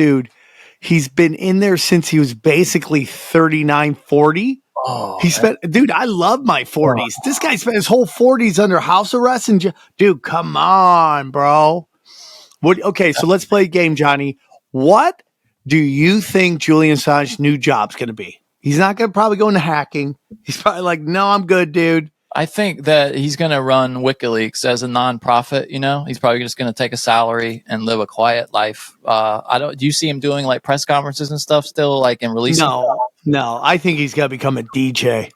he's been in there since he was basically 39, 40. Oh, Dude, I love my 40s. This guy spent his whole 40s under house arrest. And dude, come on, bro. Okay, so let's play a game, Johnny. What do you think Julian Assange's new job's going to be? He's not going to probably go into hacking. He's probably like, no, I'm good, dude. I think that he's going to run WikiLeaks as a nonprofit. He's probably just going to take a salary and live a quiet life. Do you see him doing like press conferences and stuff still, like and releasing? No. I think he's going to become a DJ.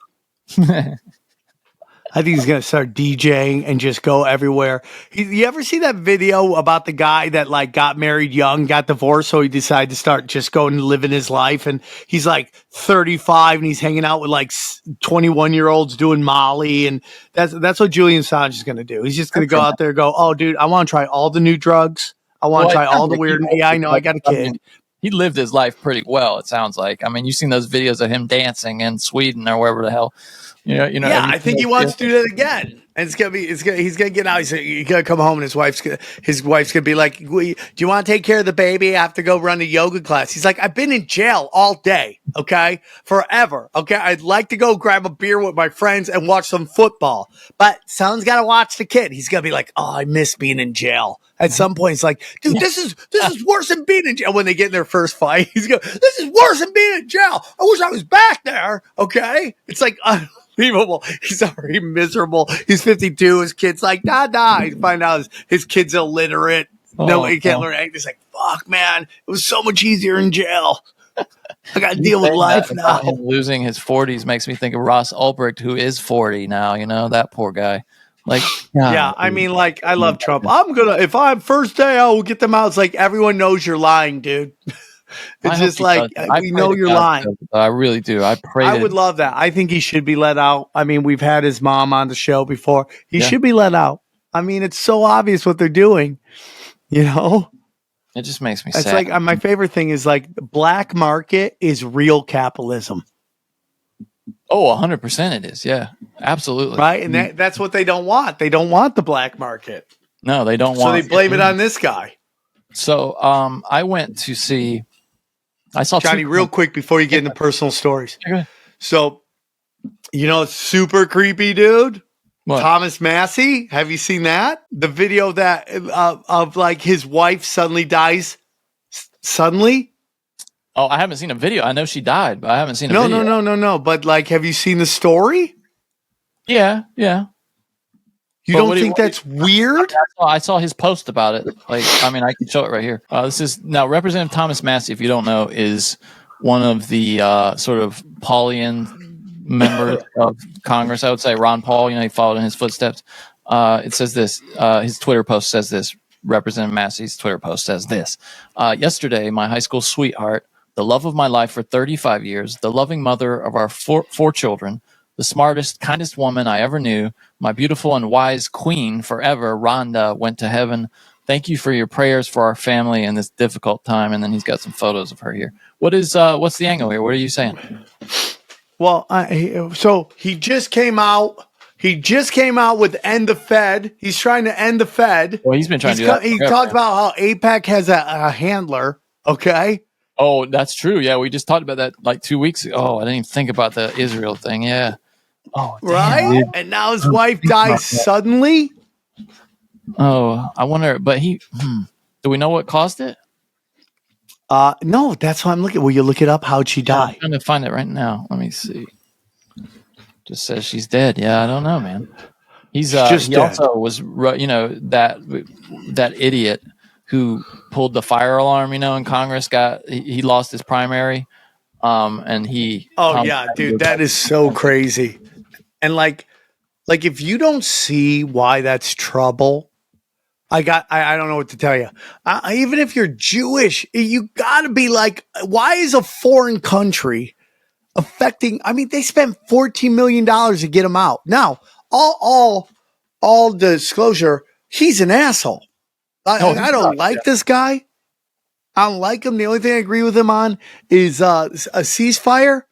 I think he's going to start DJing and just go everywhere. You ever see that video about the guy that like got married young, got divorced, so he decided to start just going and living his life? And he's like 35 and he's hanging out with like 21-year-olds doing Molly. And that's what Julian Assange is going to do. He's just going to go out there and go, oh, dude, I want to try all the new drugs. I want to try all the weird. Yeah, I know. I got a kid. He lived his life pretty well, it sounds like. I mean, you've seen those videos of him dancing in Sweden or wherever the hell. Yeah, I think he wants to do that again. And he's gonna get out. He's gonna come home and his wife's gonna be like, do you want to take care of the baby? I have to go run a yoga class. He's like, I've been in jail all day, okay? Forever. Okay. I'd like to go grab a beer with my friends and watch some football. But someone's gotta watch the kid. He's gonna be like, oh, I miss being in jail. At some point, it's like, dude, this is worse than being in jail. When they get in their first fight, he's going, this is worse than being in jail. I wish I was back there. Okay. It's like unbelievable. He's already miserable. He's 52. His kid's like, nah. You find out his kid's illiterate. No, he can't learn anything. He's like, fuck, man. It was so much easier in jail. I got to deal with life now. Losing his 40s makes me think of Ross Ulbricht, who is 40 now. That poor guy. Like, yeah, I mean, like, I love Trump. If I'm first day, I will get them out. It's like, everyone knows you're lying, dude. It's just like, we know you're lying. I really do. I would love that. I think he should be let out. I mean, we've had his mom on the show before. He should be let out. I mean, it's so obvious what they're doing, It just makes me sad. It's like, my favorite thing is like, the black market is real capitalism. Oh, 100% it is. Yeah, absolutely. Right. And that's what they don't want. They don't want the black market. No, they don't want. So they blame it on this guy. So I went to see, I saw Johnny, real quick before you get into personal stories. Okay. So, it's super creepy, dude. What? Thomas Massie. Have you seen that? The video that of like his wife suddenly dies suddenly. Oh, I haven't seen a video. I know she died, but I haven't seen a video. No. But like, have you seen the story? Yeah. You don't think that's weird? I saw his post about it. Like, I mean, I can show it right here. This is now Representative Thomas Massie, if you don't know, is one of the sort of Paulian members of Congress. I would say Ron Paul. He followed in his footsteps. It says this. His Twitter post says this. Representative Massie's Twitter post says this. Yesterday, my high school sweetheart, the love of my life for 35 years, the loving mother of our four children, the smartest, kindest woman I ever knew, my beautiful and wise queen forever, Rhonda, went to heaven. Thank you for your prayers for our family in this difficult time. And then he's got some photos of her here. What's the angle here? What are you saying? Well, so he just came out. He just came out with End the Fed. He's trying to end the Fed. Well, he's been trying to do that. He talked about how AIPAC has a handler. Okay. Oh, that's true. Yeah, we just talked about that like 2 weeks ago. Oh, I didn't even think about the Israel thing. Yeah. Oh, damn, right. Dude. And now his wife dies suddenly. Oh, I wonder. But do we know what caused it? No, that's why I'm looking. Will you look it up? How'd she die? I'm trying to find it right now. Let me see. Just says she's dead. Yeah, I don't know, man. He also was, that idiot who pulled the fire alarm, in Congress he lost his primary. And Oh yeah, dude, that is so crazy. And like if you don't see why that's trouble, I don't know what to tell you. Even if you're Jewish, you got to be like, why is a foreign country affecting? I mean, they spent $14 million to get him out. Now, all disclosure, he's an asshole. I don't like this guy. I don't like him. The only thing I agree with him on is a ceasefire.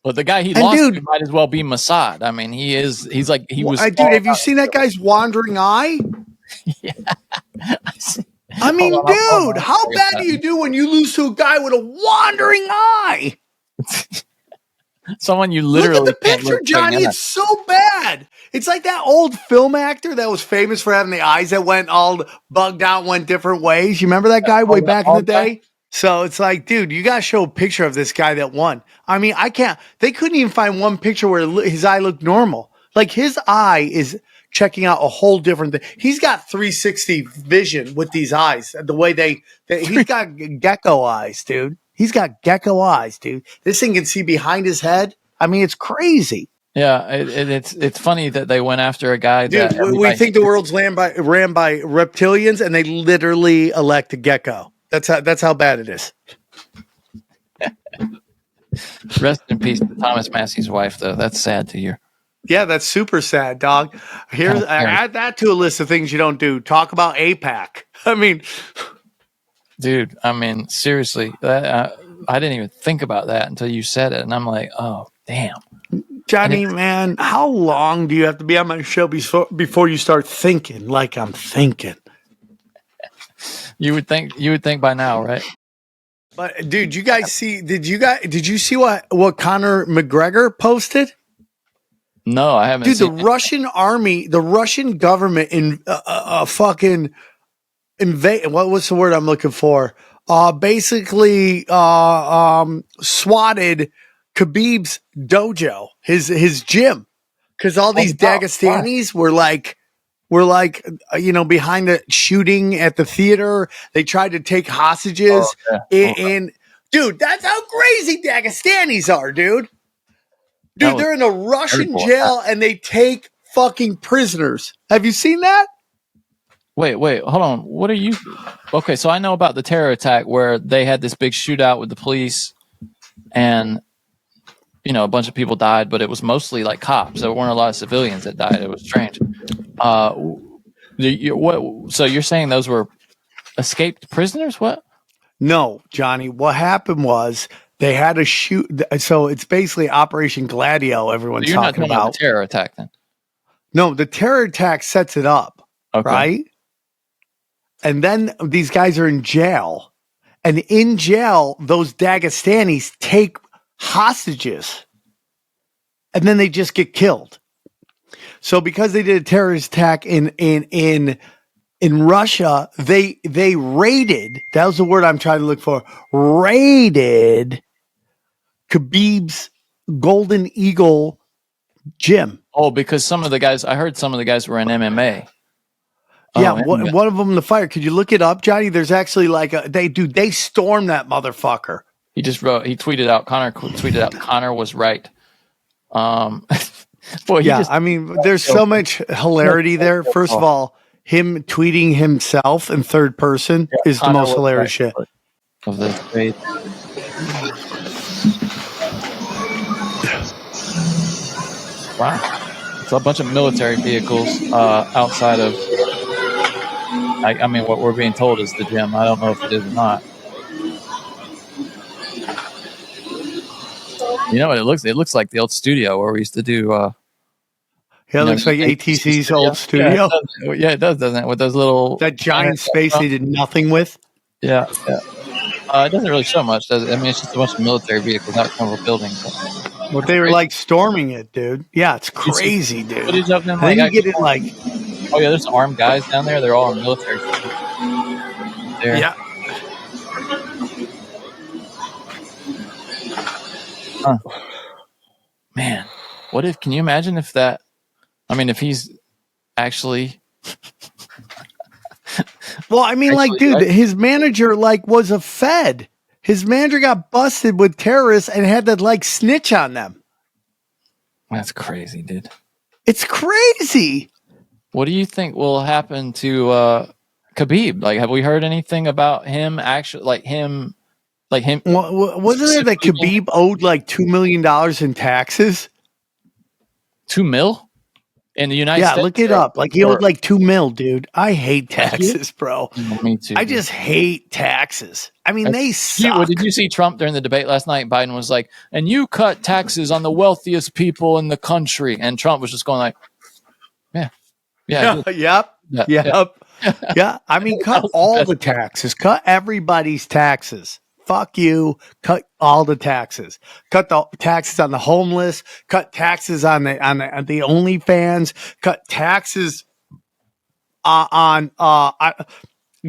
Well, the guy he lost to might as well be Mossad. I mean, he's like he was. Dude, have you seen that guy's wandering eye? Yeah. I mean, dude, how bad do you do when you lose to a guy with a wandering eye? Someone you literally look at the picture, Johnny. It's so bad. It's like that old film actor that was famous for having the eyes that went all bugged out, went different ways. You remember that guy way back in the day? So it's like, dude, you got to show a picture of this guy that won. I mean, I can't. They couldn't even find one picture where his eye looked normal. Like his eye is checking out a whole different thing. He's got 360 vision with these eyes. The way he's got gecko eyes, dude. He's got gecko eyes, dude. This thing can see behind his head. I mean, it's crazy. Yeah, it's funny that they went after a guy. Dude, we think the world's ran by reptilians, and they literally elect a gecko. That's how bad it is. Rest in peace to Thomas Massie's wife, though. That's sad to hear. Yeah, that's super sad, dog. Add that to a list of things you don't do. Talk about AIPAC. I mean, dude. I mean, seriously, I didn't even think about that until you said it, and I'm like, oh, damn. Johnny, man, how long do you have to be on my show before you start thinking like I'm thinking? You would think by now, right? But dude, you guys see? Did you see what Conor McGregor posted? No, I haven't. Dude, the Russian army, the Russian government fucking invade. What's the word I'm looking for? Basically, swatted Khabib's dojo, his gym, because all these Dagestanis were like, behind the shooting at the theater. They tried to take hostages. And dude, that's how crazy Dagestanis are, dude. Dude, they're in a Russian jail and they take fucking prisoners. Have you seen that? Wait, hold on. What are you? Okay, so I know about the terror attack where they had this big shootout with the police and, a bunch of people died, but it was mostly like cops. There weren't a lot of civilians that died. It was strange. So you're saying those were escaped prisoners? What? No, Johnny. What happened was they had to shoot. So it's basically Operation Gladio. Everyone's talking about the terror attack. Then no, the terror attack sets it up, right? And then these guys are in jail, and in jail, those Dagestanis take hostages, and then they just get killed. So because they did a terrorist attack in Russia, they raided. That was the word I'm trying to look for. Raided Khabib's Golden Eagle gym. Oh, because I heard some of the guys were in MMA. Yeah, one of them in the fire. Could you look it up, Johnny? There's actually they stormed that motherfucker. He tweeted out, Connor was right. Boy, I mean, there's so much hilarity there. First of all, him tweeting himself in third person is the most hilarious shit. Of the debate. Wow. It's a bunch of military vehicles outside of, I mean, what we're being told is the gym. I don't know if it is or not. You know what it looks? It looks like the old studio where we used to do. It looks like ATC's old studio. Yeah, it does, doesn't it? With those that giant space they did nothing with. Yeah. It doesn't really show much, does it? I mean, it's just a bunch of military vehicles, not a building. But they were like storming it, dude. Yeah, it's crazy, dude. Footage of them, then you get it like. Oh yeah, there's armed guys down there. They're all in military. There. Yeah. Huh. Man, can you imagine if that, if he's actually Well, I mean, like, dude, his manager like was a Fed. His manager got busted with terrorists and had to like snitch on them. That's crazy, dude. It's crazy. What do you think will happen to Khabib? Like, have we heard anything about him actually? Like him? Wasn't it that Khabib owed like $2 million in taxes? $2 million in the United States? Yeah, look it up. Like he owed like $2 million, dude. I hate taxes, bro. Me too. I just hate taxes. I mean, they suck. Did you see Trump during the debate last night? Biden was like, "And you cut taxes on the wealthiest people in the country," and Trump was just going like, "Yeah, yep. Yeah. I mean, cut all the taxes. Cut everybody's taxes. Fuck you. Cut all the taxes. Cut the taxes on the homeless. Cut taxes on the OnlyFans. Cut taxes on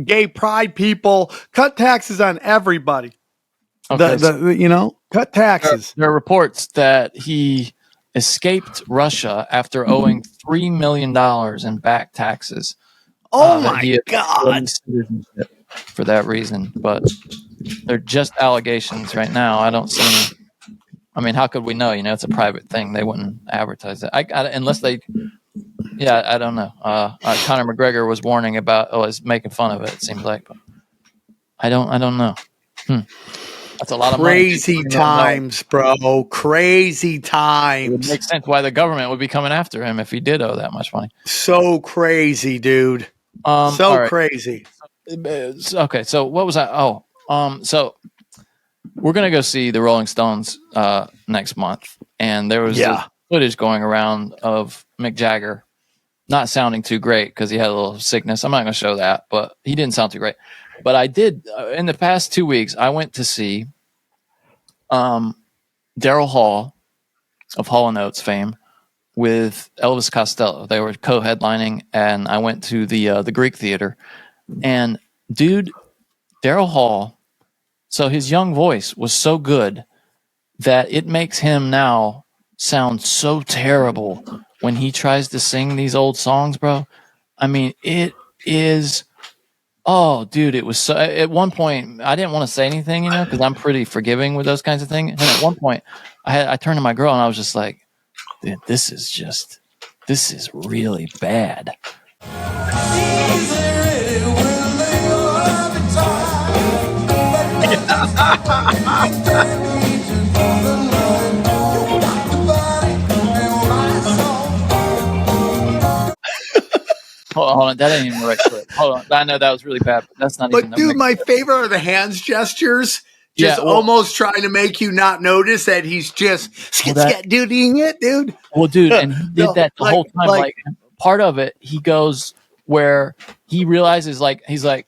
gay pride people. Cut taxes on everybody. Okay, cut taxes. There are reports that he escaped Russia after owing $3 million in back taxes. Oh my God. For that reason, but they're just allegations right now. I don't see. I mean, how could we know? It's a private thing. They wouldn't advertise it. unless they. Yeah, I don't know. Conor McGregor was warning about. Was making fun of it. It seems like, but I don't know. That's a lot of crazy money. Times, bro. Crazy times. It would make sense why the government would be coming after him if he did owe that much money. So crazy, dude. Crazy. Okay, so what was I? So we're gonna go see the Rolling Stones next month, and there was this footage going around of Mick Jagger not sounding too great because he had a little sickness. I'm not gonna show that, but he didn't sound too great. But I did in the past 2 weeks. I went to see Daryl Hall of Hall & Oates fame with Elvis Costello. They were co-headlining, and I went to the Greek Theater. And dude, Daryl Hall, so his young voice was so good that it makes him now sound so terrible when he tries to sing these old songs, bro. I mean, it is. Oh, dude, it was so. At one point, I didn't want to say anything, because I'm pretty forgiving with those kinds of things. And at one point, I turned to my girl and I was just like, dude, this is really bad. Hold on, that ain't even the right clip. Hold on, I know that was really bad, but that's not. But dude, my favorite are the hands gestures. Almost trying to make you not notice that he's just doing it, dude. Well, dude, and he did that the whole time. Like part of it, he goes where he realizes, he's like,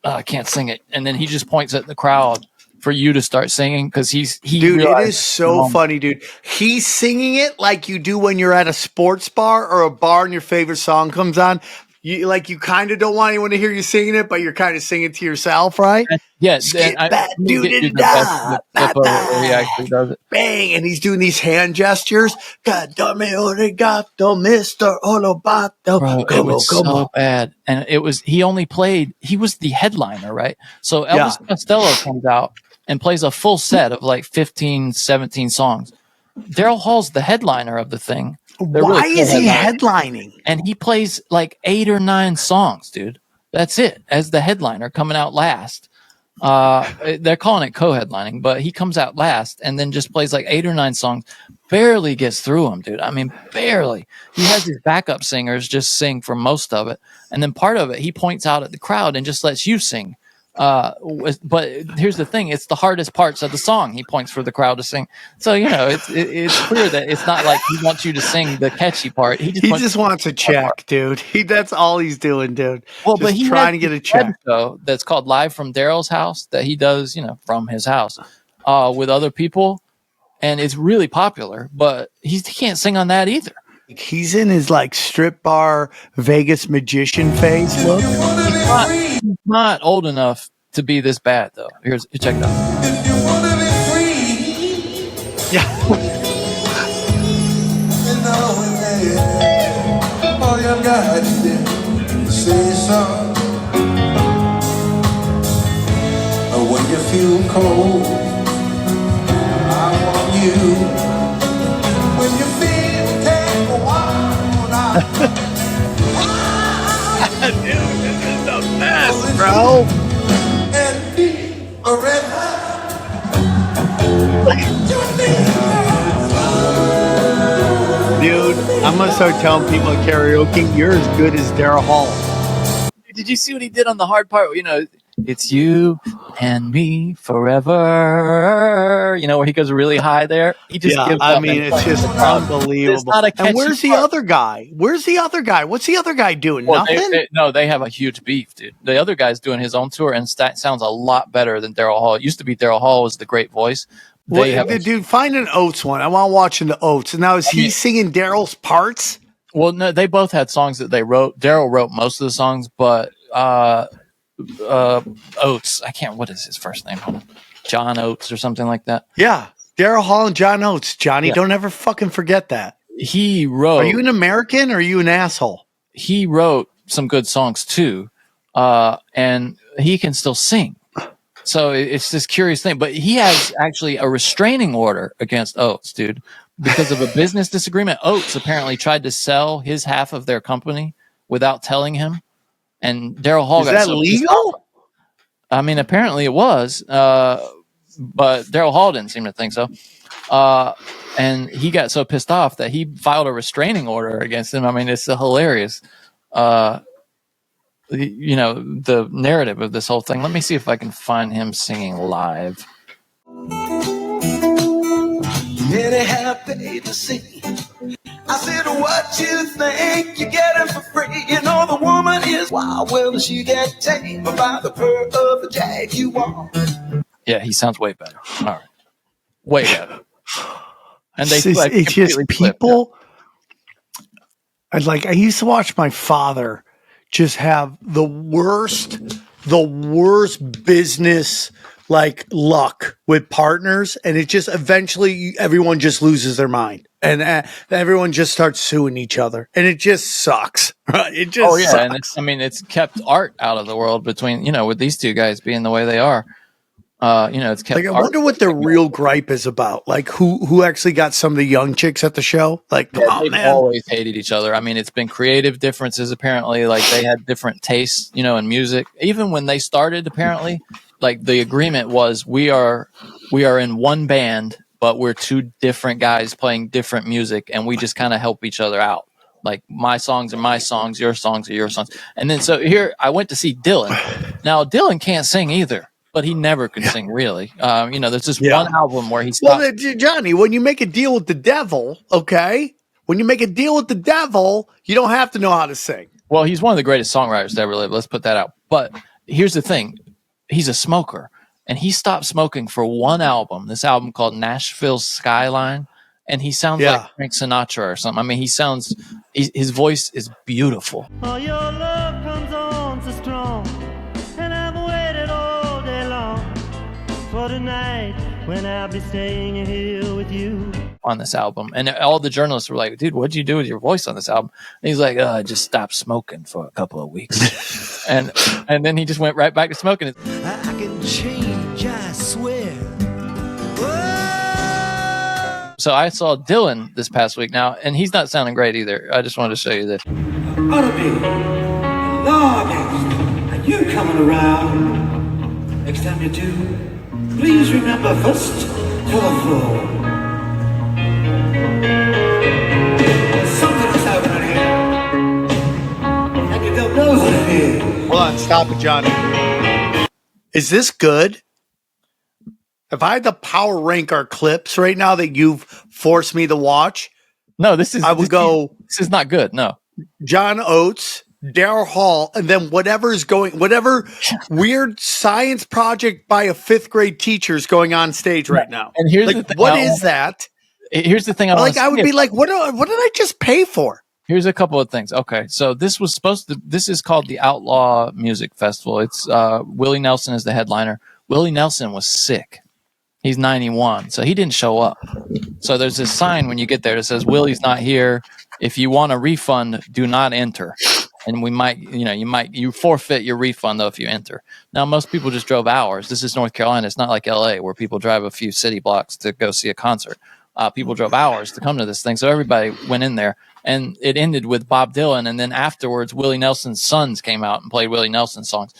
I can't sing it, and then he just points at the crowd for you to start singing because dude, it is so funny, dude. He's singing it like you do when you're at a sports bar or a bar and your favorite song comes on. You kind of don't want anyone to hear you singing it, but you're kind of singing to yourself, right? Yes. He actually does it. Bang, and he's doing these hand gestures. God damn it, arigato, Mr. Olobato. Bro, it was so bad. And he was the headliner, right? So Elvis Costello comes out and plays a full set of 15, 17 songs. Daryl Hall's the headliner of the thing. Why is he headlining? And he plays 8 or 9 songs, dude. That's it, as the headliner coming out last. They're calling it co-headlining, but he comes out last and then just plays 8 or 9 songs. Barely gets through them, dude. I mean, barely. He has his backup singers just sing for most of it. And then part of it, he points out at the crowd and just lets you sing. But here's the thing: it's the hardest parts of the song. He points for the crowd to sing. So it's clear that it's not like he wants you to sing the catchy part. He just wants a check, dude. That's all he's doing, dude. Well, but he's trying to get a check. Show that's called Live from Daryl's House that he does, from his house, with other people, and it's really popular. But he can't sing on that either. He's in his strip bar Vegas magician phase. Look, he's not old enough to be this bad though. Check it out. If you want to be free, all you got to do is say so. feel cold. I want you when you feel take a while. Dude, this is the best, bro. And be forever. Dude, I'm gonna start telling people at karaoke, you're as good as Daryl Hall. Did you see what he did on the hard part? You know, it's you and me forever. You know, where he goes really high there. He just gives I up mean, and it's just unbelievable. It's not a catchy and where's the part. other guy? Where's the other guy? What's the other guy doing? Well, Nothing? they have a huge beef, dude. The other guy's doing his own tour, and sounds a lot better than Daryl Hall. It used to be Daryl Hall was the great voice. Dude, find an Oates one. I want to watch the Oates. Now, is he singing Daryl's parts? Well, no, they both had songs that they wrote. Daryl wrote most of the songs, but Oates, what is his first name? John Oates or something like that. Yeah, Daryl Hall and John Oates. Johnny, don't ever fucking forget that. He wrote. Are you an American or are you an asshole? He wrote some good songs too, and he can still sing. So it's this curious thing. But he has actually a restraining order against Oates, dude, because of a business disagreement. Oates apparently tried to sell his half of their company without telling him. And Daryl Hall got that legal? I mean, apparently it was, but Daryl Hall didn't seem to think so. And he got so pissed off that he filed a restraining order against him. I mean, it's hilarious. You know, the narrative of this whole thing. Let me see if I can find him singing live. Many have paid to see. I said, what you think? You get it for free. You know the woman is wild. Well, she get tamed by the purr of the jaguar. Yeah, he sounds way better. All right. Way better. And they it's just people. I used to watch my father just have the worst business luck with partners, and it just eventually everyone just loses their mind, and everyone just starts suing each other, and it just sucks. Right? It just sucks. And it's kept art out of the world between with these two guys being the way they are. It's kept. I wonder what their real gripe is about. Like who actually got some of the young chicks at the show? Like, come on, they've man. always hated each other. I mean, it's been creative differences. Apparently, like they had different tastes, in music. Even when they started, apparently, like the agreement was we are in one band, but we're two different guys playing different music, and we just kind of help each other out. Like my songs are my songs, your songs are your songs. And then so here I went to see Dylan. Now Dylan can't sing either. But he never could sing, really. There's this one album where he stopped. Well, Johnny, when you make a deal with the devil, okay? When you make a deal with the devil, you don't have to know how to sing. Well, he's one of the greatest songwriters to ever live. Let's put that out. But here's the thing. He's a smoker. And he stopped smoking for one album, this album called Nashville Skyline. And he sounds like Frank Sinatra or something. I mean, his voice is beautiful. Oh, your love comes on so strong. For tonight, when I'll be staying here with you. On this album. And all the journalists were like, dude, what'd you do with your voice on this album? And he's like, I just stopped smoking for a couple of weeks. and then he just went right back to smoking. I can change, I swear. Whoa! So I saw Dylan this past week now, and he's not sounding great either. I just wanted to show you this. Ought to be. Lord, are you coming around? Next time you do, please remember first to the floor. Something is happening here, and you don't know what it is. Hold on, stop it, Johnny. Is this good? If I had to power rank our clips right now that you've forced me to watch, this is not good. No, John Oates, Daryl Hall, and then whatever weird science project by a 5th grade teacher is going on stage right now. And here's the thing. What is that? Here's the thing. I would be like, what did I just pay for? Here's a couple of things. Okay, so this is called the Outlaw Music Festival. It's Willie Nelson is the headliner. Willie Nelson was sick. He's 91, so he didn't show up. So there's this sign when you get there that says Willie's not here. If you want a refund, do not enter. And you forfeit your refund though if you enter. Now most people just drove hours. This is North Carolina. It's not like LA where people drive a few city blocks to go see a concert. People drove hours to come to this thing. So everybody went in there, and it ended with Bob Dylan. And then afterwards, Willie Nelson's sons came out and played Willie Nelson songs.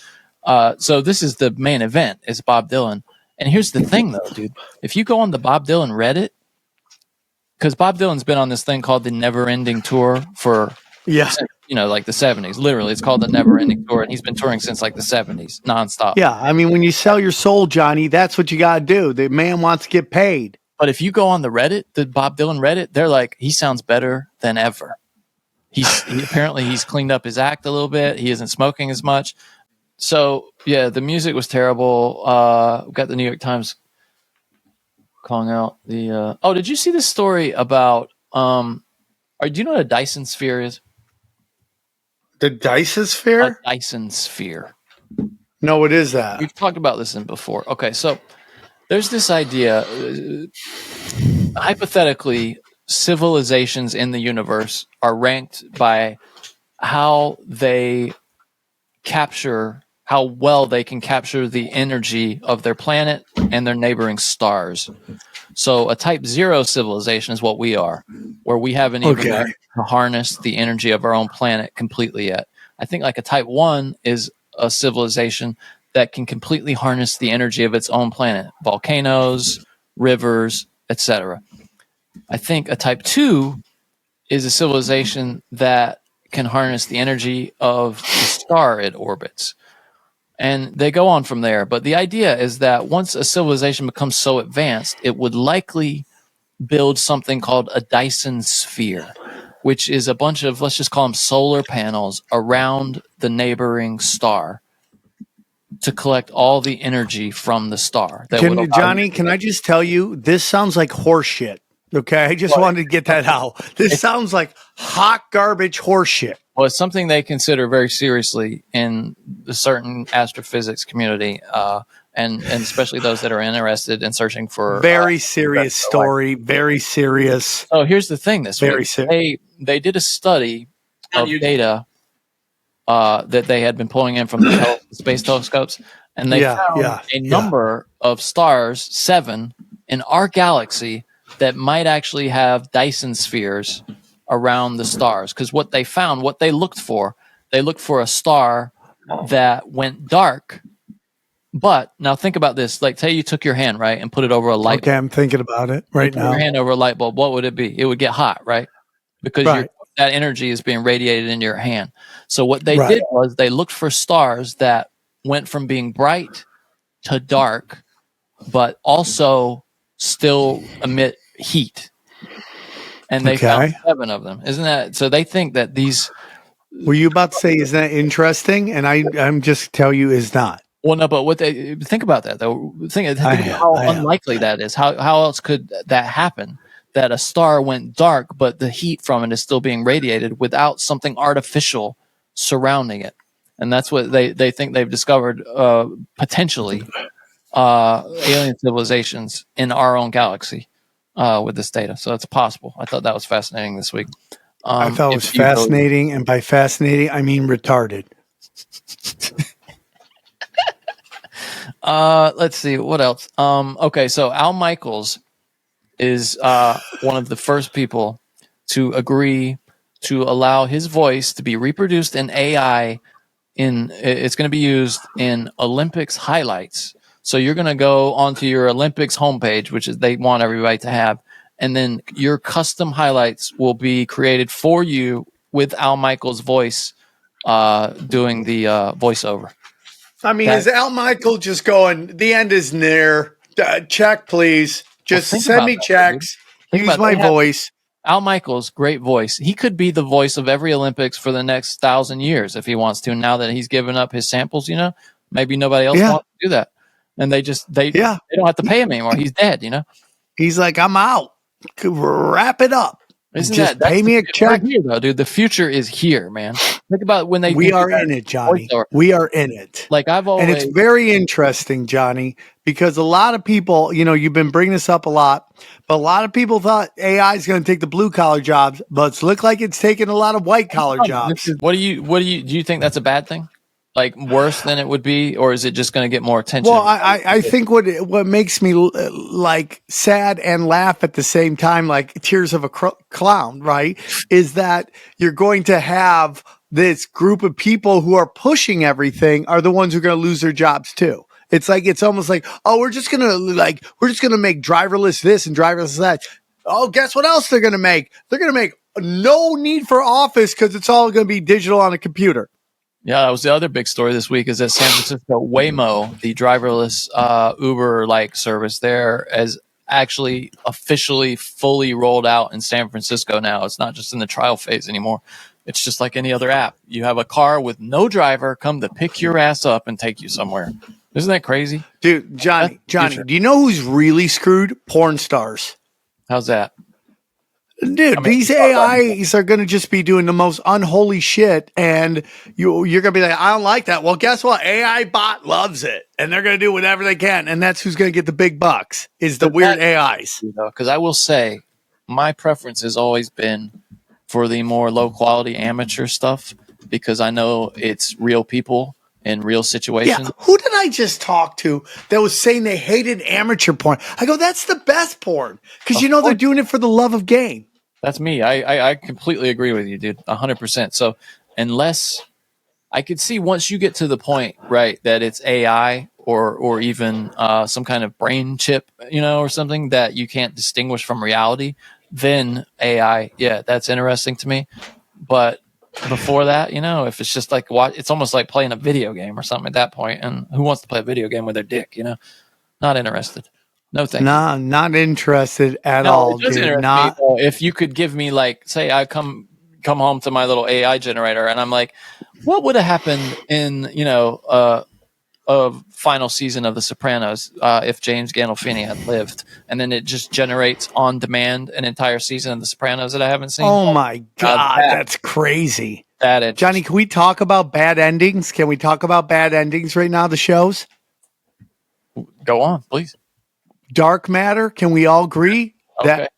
So this is the main event, is Bob Dylan. And here's the thing though, dude, if you go on the Bob Dylan Reddit, because Bob Dylan's been on this thing called the Never Ending Tour for, like the 70s. Literally, it's called the Never Ending Tour, and he's been touring since like the 70s, nonstop. Yeah, I mean, when you sell your soul, Johnny, that's what you got to do. The man wants to get paid. But if you go on the Reddit, the Bob Dylan Reddit, they're like, he sounds better than ever. Apparently he's cleaned up his act a little bit. He isn't smoking as much. So yeah, the music was terrible. We've got the New York Times calling out the. Did you see this story about? Do you know what a Dyson sphere is? The Dyson sphere? A Dyson sphere. No, what is that? We've talked about this before. Okay, so there's this idea. Hypothetically, civilizations in the universe are ranked by how well they can capture the energy of their planet and their neighboring stars. So a type 0 civilization is what we are, where we haven't even harnessed the energy of our own planet completely yet. I think like a type 1 is a civilization that can completely harness the energy of its own planet, volcanoes, rivers, etc. I think a type 2 is a civilization that can harness the energy of the star it orbits. And they go on from there. But the idea is that once a civilization becomes so advanced, it would likely build something called a Dyson sphere, which is a bunch of, let's just call them solar panels around the neighboring star to collect all the energy from the star. Johnny, can I just tell you, this sounds like horse shit. Okay, I just wanted to get that out. This sounds like hot garbage horse shit. Well, it's something they consider very seriously in the certain astrophysics community, and especially those that are interested in searching for very serious story. Very serious. Oh, here's the thing: serious. They did a study of data that they had been pulling in from the space telescopes, and they found a number of stars, 7 in our galaxy, that might actually have Dyson spheres around the stars. Because what they looked for a star that went dark. But now think about this. Like, say you took your hand, right, and put it over a light bulb. Okay, I'm thinking about it right now. Your hand over a light bulb, what would it be? It would get hot, right? Because that energy is being radiated into your hand. So what they did was they looked for stars that went from being bright to dark, but also still emit heat. And they found 7 of them. Isn't that so? They think that these. Were you about to say, isn't that interesting? And I'm just tell you is not. Well, no, but what they think about that though. Think about how unlikely that is. How else could that happen? That a star went dark, but the heat from it is still being radiated without something artificial surrounding it. And that's what they think they've discovered potentially alien civilizations in our own galaxy. With this data. So it's possible. I thought that was fascinating this week. I thought it was fascinating. And by fascinating, I mean retarded. Let's see. What else? Okay. So Al Michaels is one of the first people to agree to allow his voice to be reproduced in AI. It's going to be used in Olympics highlights. So you're going to go onto your Olympics homepage, which is they want everybody to have, and then your custom highlights will be created for you with Al Michaels' voice doing the voiceover. I mean, is Al Michael just going, the end is near, check please, just send me checks, use my voice. Al Michaels, great voice. He could be the voice of every Olympics for the next 1,000 years if he wants to, now that he's given up his samples, maybe nobody else wants to do that. And they don't have to pay him anymore. He's dead, He's like, I'm out. Wrap it up. Just pay me a check. Here, though, dude. The future is here, man. Think about when we are in it, Johnny. We are in it. Like and it's very interesting, Johnny, because a lot of people, you've been bringing this up a lot, but a lot of people thought AI is going to take the blue collar jobs, but it's looked like it's taking a lot of white collar jobs. Do you think that's a bad thing? Like worse than it would be, or is it just going to get more attention? Well, I think what makes me like sad and laugh at the same time, like tears of a clown, right, is that you're going to have this group of people who are pushing everything are the ones who are going to lose their jobs too. It's almost like, oh, we're just gonna make driverless this and driverless that. Oh, guess what else they're gonna make? They're gonna make no need for office because it's all gonna be digital on a computer. Yeah, that was the other big story this week is that San Francisco Waymo, the driverless Uber-like service there, has actually officially fully rolled out in San Francisco now. It's not just in the trial phase anymore. It's just like any other app. You have a car with no driver come to pick your ass up and take you somewhere. Isn't that crazy? Dude, Johnny, do you know who's really screwed? Porn stars. How's that? Dude, these AIs are going to just be doing the most unholy shit, and you're going to be like, I don't like that. Well, guess what? AI bot loves it, and they're going to do whatever they can, and that's who's going to get the big bucks, is the weird AIs. Because I will say, my preference has always been for the more low-quality amateur stuff, because I know it's real people in real situations. Yeah, who did I just talk to that was saying they hated amateur porn? I go, that's the best porn, because they're doing it for the love of game. That's me. I completely agree with you, dude. 100%. So unless I could see once you get to the point, right, that it's AI or even some kind of brain chip, or something that you can't distinguish from reality, then AI, yeah, that's interesting to me. But before that, if it's just like it's almost like playing a video game or something at that point. And who wants to play a video game with their dick? Not interested. No, thank you. Not interested at all, it does dude. interest me, though. If you could give me, like, say I come home to my little AI generator and I'm like, what would have happened in, a final season of The Sopranos if James Gandolfini had lived, and then it just generates on demand an entire season of The Sopranos that I haven't seen. Oh my God, that's crazy. Johnny, can we talk about bad endings? Can we talk about bad endings right now, the shows? Go on, please. Dark Matter, can we all agree that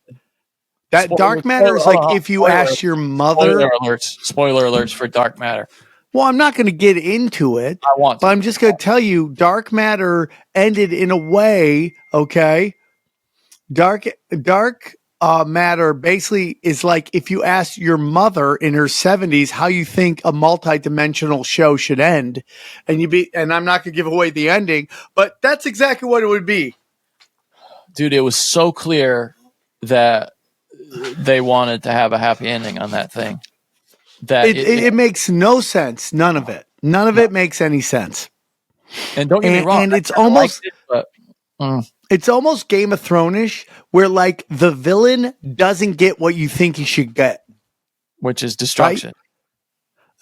Dark Matter is like if you asked your mother. Spoiler alerts for Dark Matter. Well, I'm not going to get into it, but I'm just going to tell you, Dark Matter ended in a way, okay? Dark Matter basically is like if you asked your mother in her 70s how you think a multi-dimensional show should end, and I'm not going to give away the ending, but that's exactly what it would be. Dude, it was so clear that they wanted to have a happy ending on that thing. That it makes no sense. None of it makes any sense. And don't get me wrong. And it's almost it's almost Game of Thrones-ish, where like the villain doesn't get what you think he should get, which is destruction. Right?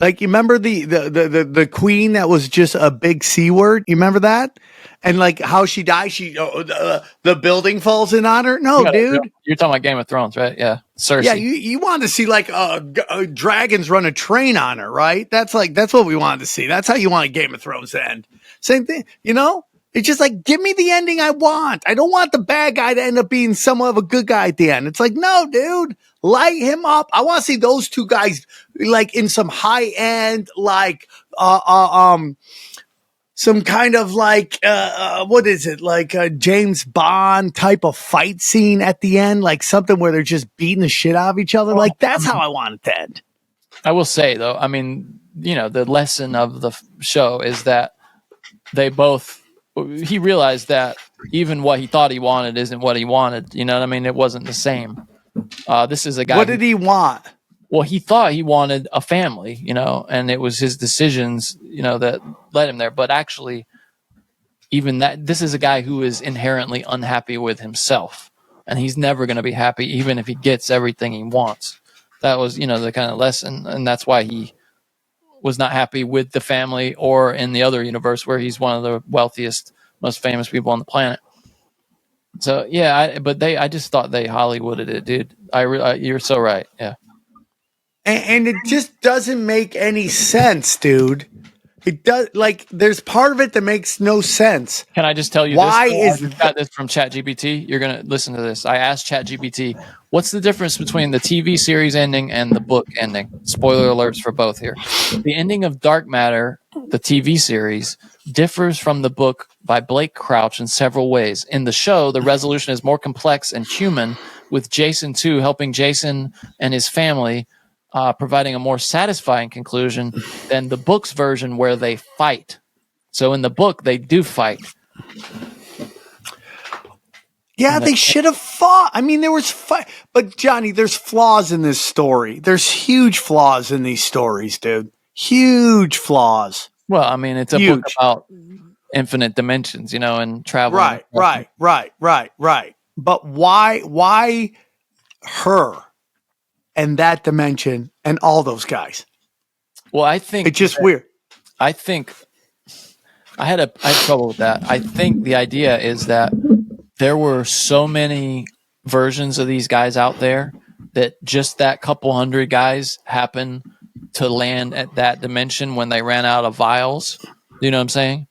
Like, you remember the queen that was just a big C word? You remember that? And like how she died, the building falls in on her. No, dude. You're talking about Game of Thrones, right? Yeah, Cersei. Yeah, you wanted to see like dragons run a train on her, right? That's what we wanted to see. That's how you want Game of Thrones to end. Same thing, It's just like, give me the ending I want. I don't want the bad guy to end up being somewhat of a good guy at the end. It's like, no, dude, light him up. I want to see those two guys like in some high end, like, some kind of like, what is it? Like a James Bond type of fight scene at the end, like something where they're just beating the shit out of each other. Like, that's how I want it to end. I will say though, I mean, the lesson of the show is that he realized that even what he thought he wanted isn't what he wanted. You know what I mean? It wasn't the same. This is a guy. What did he want? Well, he thought he wanted a family, and it was his decisions, that led him there. But actually, even that, this is a guy who is inherently unhappy with himself, and he's never going to be happy, even if he gets everything he wants. That was, the kind of lesson. And that's why he was not happy with the family or in the other universe where he's one of the wealthiest, most famous people on the planet. So, yeah, I just thought they Hollywooded it, dude. You're so right. Yeah. And it just doesn't make any sense, dude. It does, like, there's part of it that makes no sense. Can I just tell you Why this? is I just got this from ChatGPT. You're going to listen to this. I asked ChatGPT, what's the difference between the TV series ending and the book ending? Spoiler alerts for both here. The ending of Dark Matter, the TV series, differs from the book by Blake Crouch in several ways. In the show, the resolution is more complex and human, with Jason 2 helping Jason and his family, providing a more satisfying conclusion than the book's version where they fight. So in the book, they do fight. Yeah, they should have fought. I mean, there was fight, but Johnny, there's flaws in this story. There's huge flaws in these stories, dude. Huge flaws. Well, I mean, it's a book about infinite dimensions, you know, and travel. Right. But why her and that dimension and all those guys? Well, I think it's just weird. I think I had trouble with that. I think the idea is that there were so many versions of these guys out there that just that couple hundred guys happen to land at that dimension when they ran out of vials. You know what I'm saying?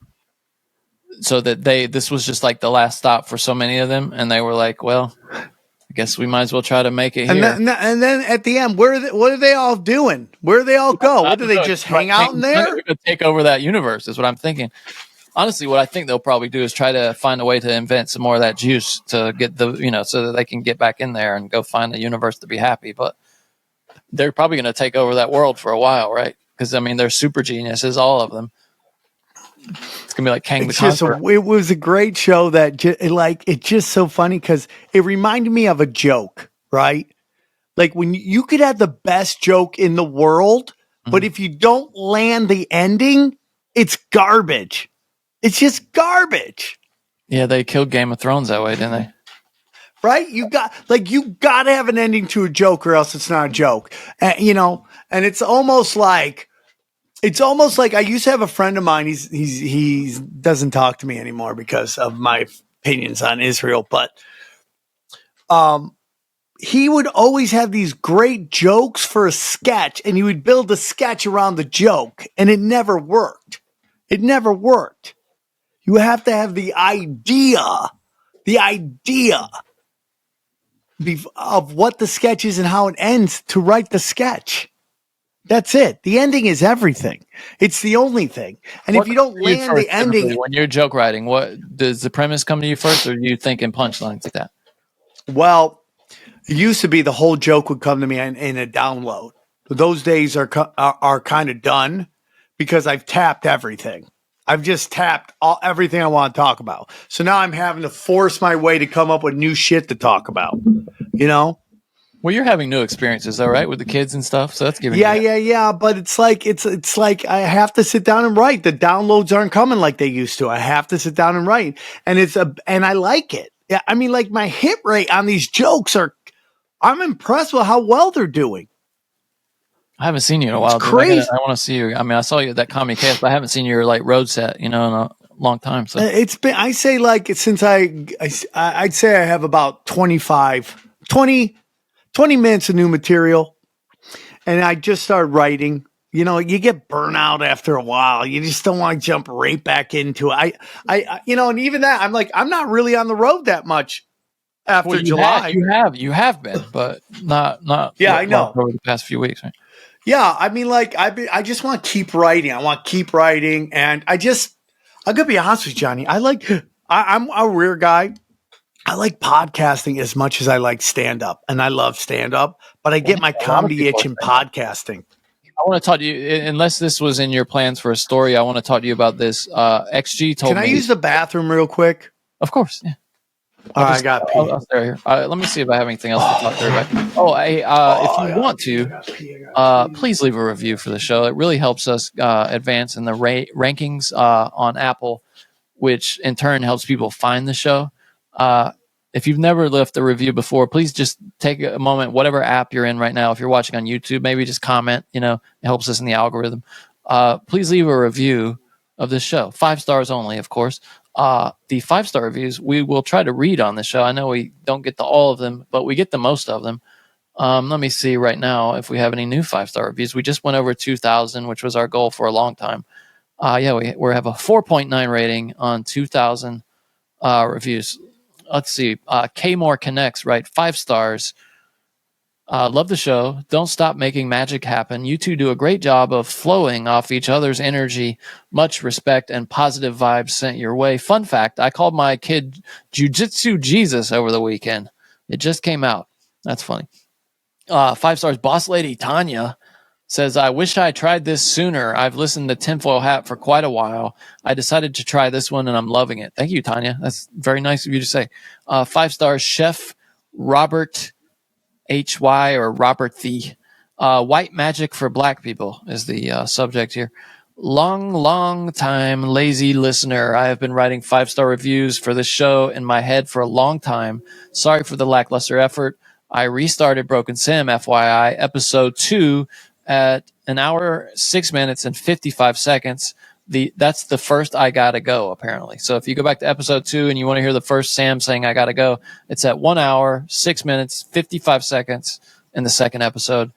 So that this was just like the last stop for so many of them, and they were like, "Well, I guess we might as well try to make it here." And then at the end, what are they all doing? Where do they all go? What do they just hang out in there? They're going to take over that universe is what I'm thinking. Honestly, what I think they'll probably do is try to find a way to invent some more of that juice to get so that they can get back in there and go find a universe to be happy. But they're probably going to take over that world for a while, right? Because I mean, they're super geniuses, all of them. It's gonna be like Kang the Conqueror. It was a great show that it's just so funny because it reminded me of a joke, right? Like when you could have the best joke in the world, but if you don't land the ending, it's garbage. It's just garbage. Yeah, they killed Game of Thrones that way, didn't they? Right? You got to have an ending to a joke or else it's not a joke. And it's almost like I used to have a friend of mine. He doesn't talk to me anymore because of my opinions on Israel, but he would always have these great jokes for a sketch, and he would build a sketch around the joke, and it never worked. It never worked. You have to have the idea of what the sketch is and how it ends to write the sketch. That's it. The ending is everything. It's the only thing. And if you don't land the ending, when you're joke writing, what does the premise come to you first, or do you think in punchlines like that? Well, it used to be the whole joke would come to me in a download. Those days are kind of done because I've tapped everything. I've just tapped everything I want to talk about. So now I'm having to force my way to come up with new shit to talk about. You know? Well, you're having new experiences, though, right, with the kids and stuff. So that's giving. Yeah. But it's like I have to sit down and write. The downloads aren't coming like they used to. I have to sit down and write, and and I like it. Yeah, I mean, like my hit rate on these jokes I'm impressed with how well they're doing. I haven't seen you in a while. It's crazy. I want to see you. I mean, I saw you at that Comedy Cast, but I haven't seen your road set, in a long time. So it's been. I say since I'd say I have about 20 minutes of new material, and I just started writing. You get burnout after a while. You just don't want to jump right back into it. And even that, I'm not really on the road that much after July. You have been, but not. Yeah, I know. Over the past few weeks, right? Yeah, I mean, I just want to keep writing. I want to keep writing, and I'm gonna be honest with you, Johnny. I'm a weird guy. I like podcasting as much as I like stand up, and I love stand up. But I get my comedy itch in podcasting. I want to talk to you, unless this was in your plans for a story. I want to talk to you about this. XG told me. Can I use the bathroom real quick? Of course. Yeah. I got pee. I'll stay here. Let me see if I have anything else to talk to everybody. If you want to, please leave a review for the show. It really helps us advance in the rankings on Apple, which in turn helps people find the show. If you've never left a review before, please just take a moment, whatever app you're in right now. If you're watching on YouTube, maybe just comment. It helps us in the algorithm. Please leave a review of this show. 5 stars only, of course. The 5-star reviews we will try to read on the show. I know we don't get to all of them, but we get the most of them. Let me see right now if we have any new 5-star reviews. We just went over 2,000, which was our goal for a long time. Yeah, we have a 4.9 rating on 2,000 reviews. Let's see. K-More Connects, right? 5 stars. Love the show. Don't stop making magic happen. You two do a great job of flowing off each other's energy. Much respect and positive vibes sent your way. Fun fact, I called my kid Jiu-Jitsu Jesus over the weekend. It just came out. That's funny. 5 stars. Boss Lady Tanya says, I wish I tried this sooner. I've listened to Tinfoil Hat for quite a while. I decided to try this one, and I'm loving it. Thank you, Tanya. That's very nice of you to say. 5 stars. Chef Robert HY or Robert the White Magic for Black People is the subject here. Long time lazy listener. I have been writing 5-star reviews for this show in my head for a long time. Sorry for the lackluster effort. I restarted Broken Sim, FYI, episode 2 at 1 hour, 6 minutes, and 55 seconds. That's the first I gotta go, apparently. So if you go back to episode 2 and you want to hear the first Sam saying I gotta go, it's at 1 hour, 6 minutes, 55 seconds in the second episode.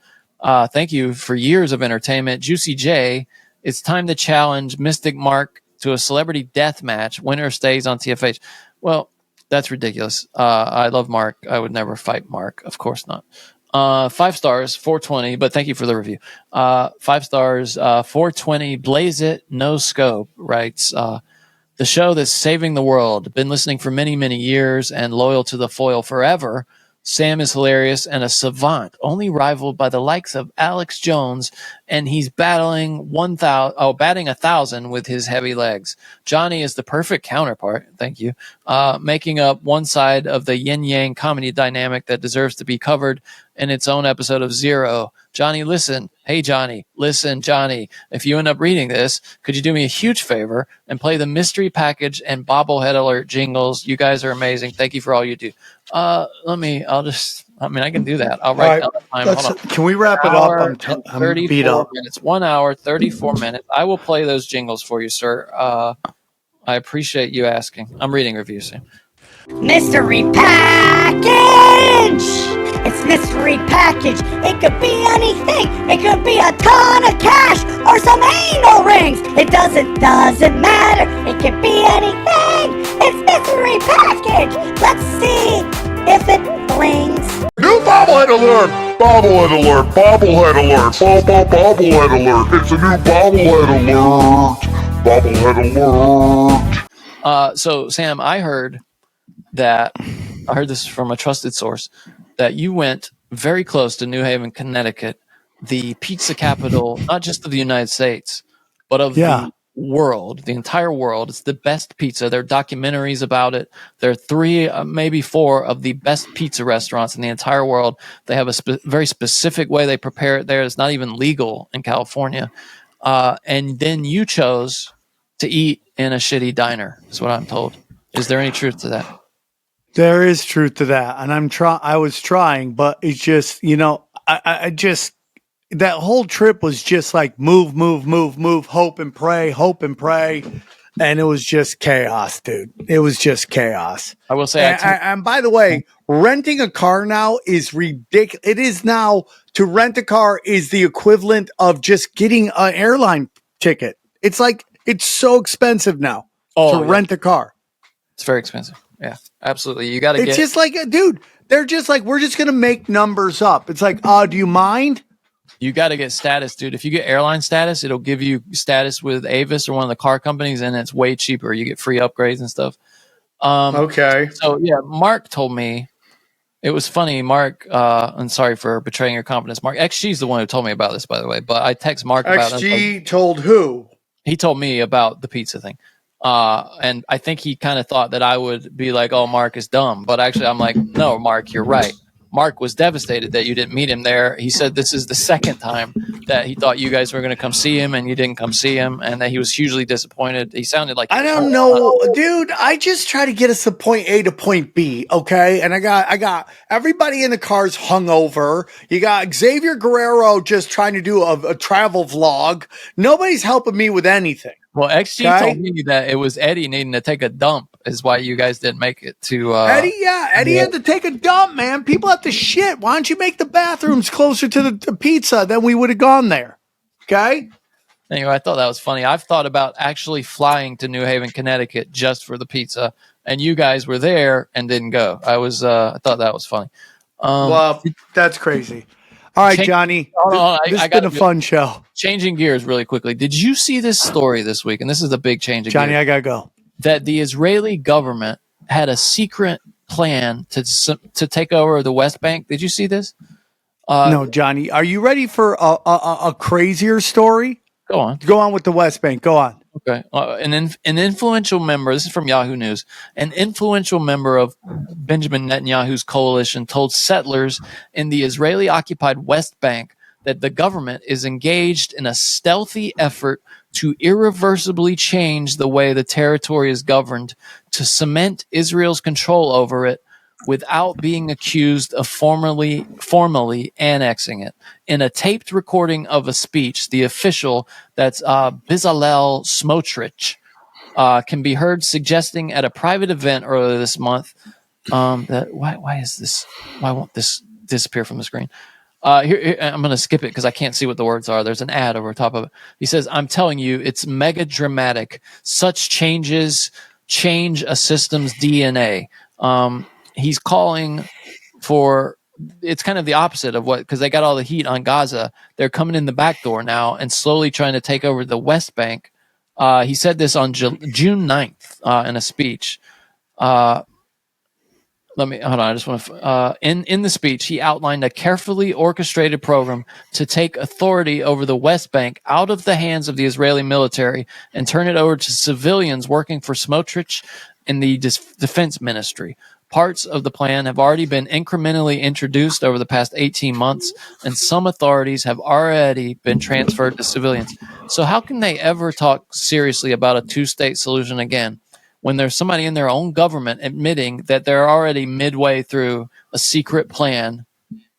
Thank you for years of entertainment. Juicy J, it's time to challenge Mystic Mark to a celebrity death match. Winner stays on TFH. Well, that's ridiculous. I love Mark. I would never fight Mark. Of course not. 5 stars, 420, but thank you for the review. 5 stars, 420, Blaze It, No Scope, writes, the show that's saving the world. Been listening for many, many years and loyal to the foil forever. Sam is hilarious and a savant, only rivaled by the likes of Alex Jones, and he's batting 1,000 with his heavy legs. Johnny is the perfect counterpart, thank you, making up one side of the yin-yang comedy dynamic that deserves to be covered in its own episode of Zero. Johnny, listen. Hey, Johnny. Listen, Johnny. If you end up reading this, could you do me a huge favor and play the mystery package and bobblehead alert jingles? You guys are amazing. Thank you for all you do. I can do that. I'll write down the time. Hold on. Can we wrap it up? I'm beat up. Minutes. 1 hour, 34 minutes. I will play those jingles for you, sir. I appreciate you asking. I'm reading reviews soon. Mystery package! It's mystery package. It could be anything. It could be a ton of cash or some anal rings. It doesn't matter. It could be anything. It's mystery package. Let's see if it blings. New bobblehead alert! Bobblehead alert! Bobblehead alert! Bobblehead alert! It's a new bobblehead alert! Bobblehead alert! So Sam, I heard this from a trusted source, that you went very close to New Haven, Connecticut, the pizza capital, not just of the United States, but of the world, the entire world. It's the best pizza. There are documentaries about it. There are 3, maybe 4 of the best pizza restaurants in the entire world. They have a very specific way they prepare it there. It's not even legal in California. And then you chose to eat in a shitty diner, is what I'm told. Is there any truth to that? There is truth to that, and I was trying, but it's just, I just, that whole trip was just like move, hope and pray, and it was just chaos, dude. It was just chaos. I will say, and by the way, renting a car now is ridiculous. It is now, to rent a car is the equivalent of just getting an airline ticket. It's like, it's so expensive now to rent a car. It's very expensive. Yeah, absolutely. You got to It's just like, dude, they're just like, we're just going to make numbers up. It's like, do you mind? You got to get status, dude. If you get airline status, it'll give you status with Avis or one of the car companies, and it's way cheaper. You get free upgrades and stuff. Okay. So, yeah, Mark told me, it was funny. Mark, and sorry for betraying your confidence. Mark, XG's the one who told me about this, by the way, but I text Mark about it. XG told who? He told me about the pizza thing. And I think he kind of thought that I would be like, oh, Mark is dumb. But actually, I'm like, no, Mark, you're right. Mark was devastated that you didn't meet him there. He said this is the second time that he thought you guys were going to come see him and you didn't come see him, and that he was hugely disappointed. He sounded like, I don't know, dude. I just try to get us to point A to point B, okay? And I got everybody in the cars hungover. You got Xavier Guerrero just trying to do a travel vlog. Nobody's helping me with anything. Well, XG told me that it was Eddie needing to take a dump is why you guys didn't make it to Eddie. Yeah, Eddie had to take a dump, man. People have to shit. Why don't you make the bathrooms closer to the pizza? Then we would have gone there. Okay. Anyway, I thought that was funny. I've thought about actually flying to New Haven, Connecticut just for the pizza, and you guys were there and didn't go. I thought that was funny. Well, that's crazy. All right, Johnny. Hold on, This has been a fun show. Changing gears really quickly. Did you see this story this week? And this is the big change of Johnny, gears. I gotta go. That the Israeli government had a secret plan to take over the West Bank. Did you see this? No, Johnny. Are you ready for a crazier story? Go on. Go on with the West Bank. Go on. Okay. An influential member, this is from Yahoo News, an influential member of Benjamin Netanyahu's coalition told settlers in the Israeli-occupied West Bank that the government is engaged in a stealthy effort to irreversibly change the way the territory is governed to cement Israel's control over it without being accused of formally annexing it. In a taped recording of a speech, the official, that's Bezalel Smotrich, can be heard suggesting at a private event earlier this month that why won't this disappear from the screen? Here, I'm going to skip it because I can't see what the words are. There's an ad over top of it. He says, "I'm telling you, it's mega dramatic. Such changes change a system's DNA." He's calling for, it's kind of the opposite of because they got all the heat on Gaza. They're coming in the back door now and slowly trying to take over the West Bank. He said this on June 9th in a speech. Hold on. I just want to. In the speech, he outlined a carefully orchestrated program to take authority over the West Bank out of the hands of the Israeli military and turn it over to civilians working for Smotrich in the defense ministry. Parts of the plan have already been incrementally introduced over the past 18 months, and some authorities have already been transferred to civilians. So how can they ever talk seriously about a two-state solution again when there's somebody in their own government admitting that they're already midway through a secret plan?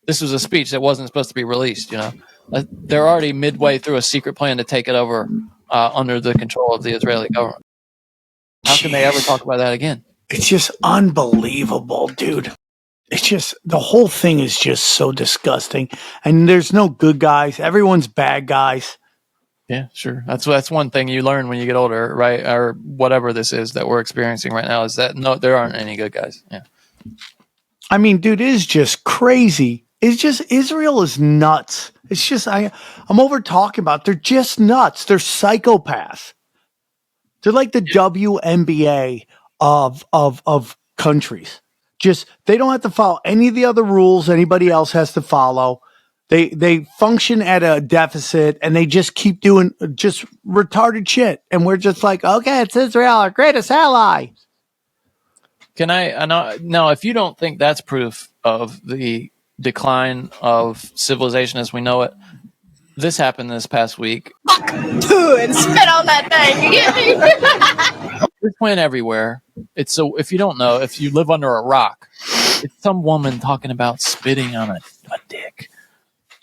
This was a speech that wasn't supposed to be released, They're already midway through a secret plan to take it over under the control of the Israeli government. How can they ever talk about that again? It's just unbelievable, dude. It's just, the whole thing is just so disgusting. And there's no good guys. Everyone's bad guys. Yeah, sure. That's one thing you learn when you get older, right? Or whatever this is that we're experiencing right now is that no, there aren't any good guys. Yeah. I mean, dude, it is just crazy. It's just, Israel is nuts. It's just, I'm over talking about, they're just nuts. They're psychopaths. They're like the WNBA of countries. Just, they don't have to follow any of the other rules anybody else has to follow. They function at a deficit and they just keep doing just retarded shit. And we're just like, okay, it's Israel, our greatest ally. Can now, if you don't think that's proof of the decline of civilization as we know it, this happened this past week. Dude, spit on that thing. You get me? This went everywhere. It's so, if you don't know, if you live under a rock, it's some woman talking about spitting on a dick.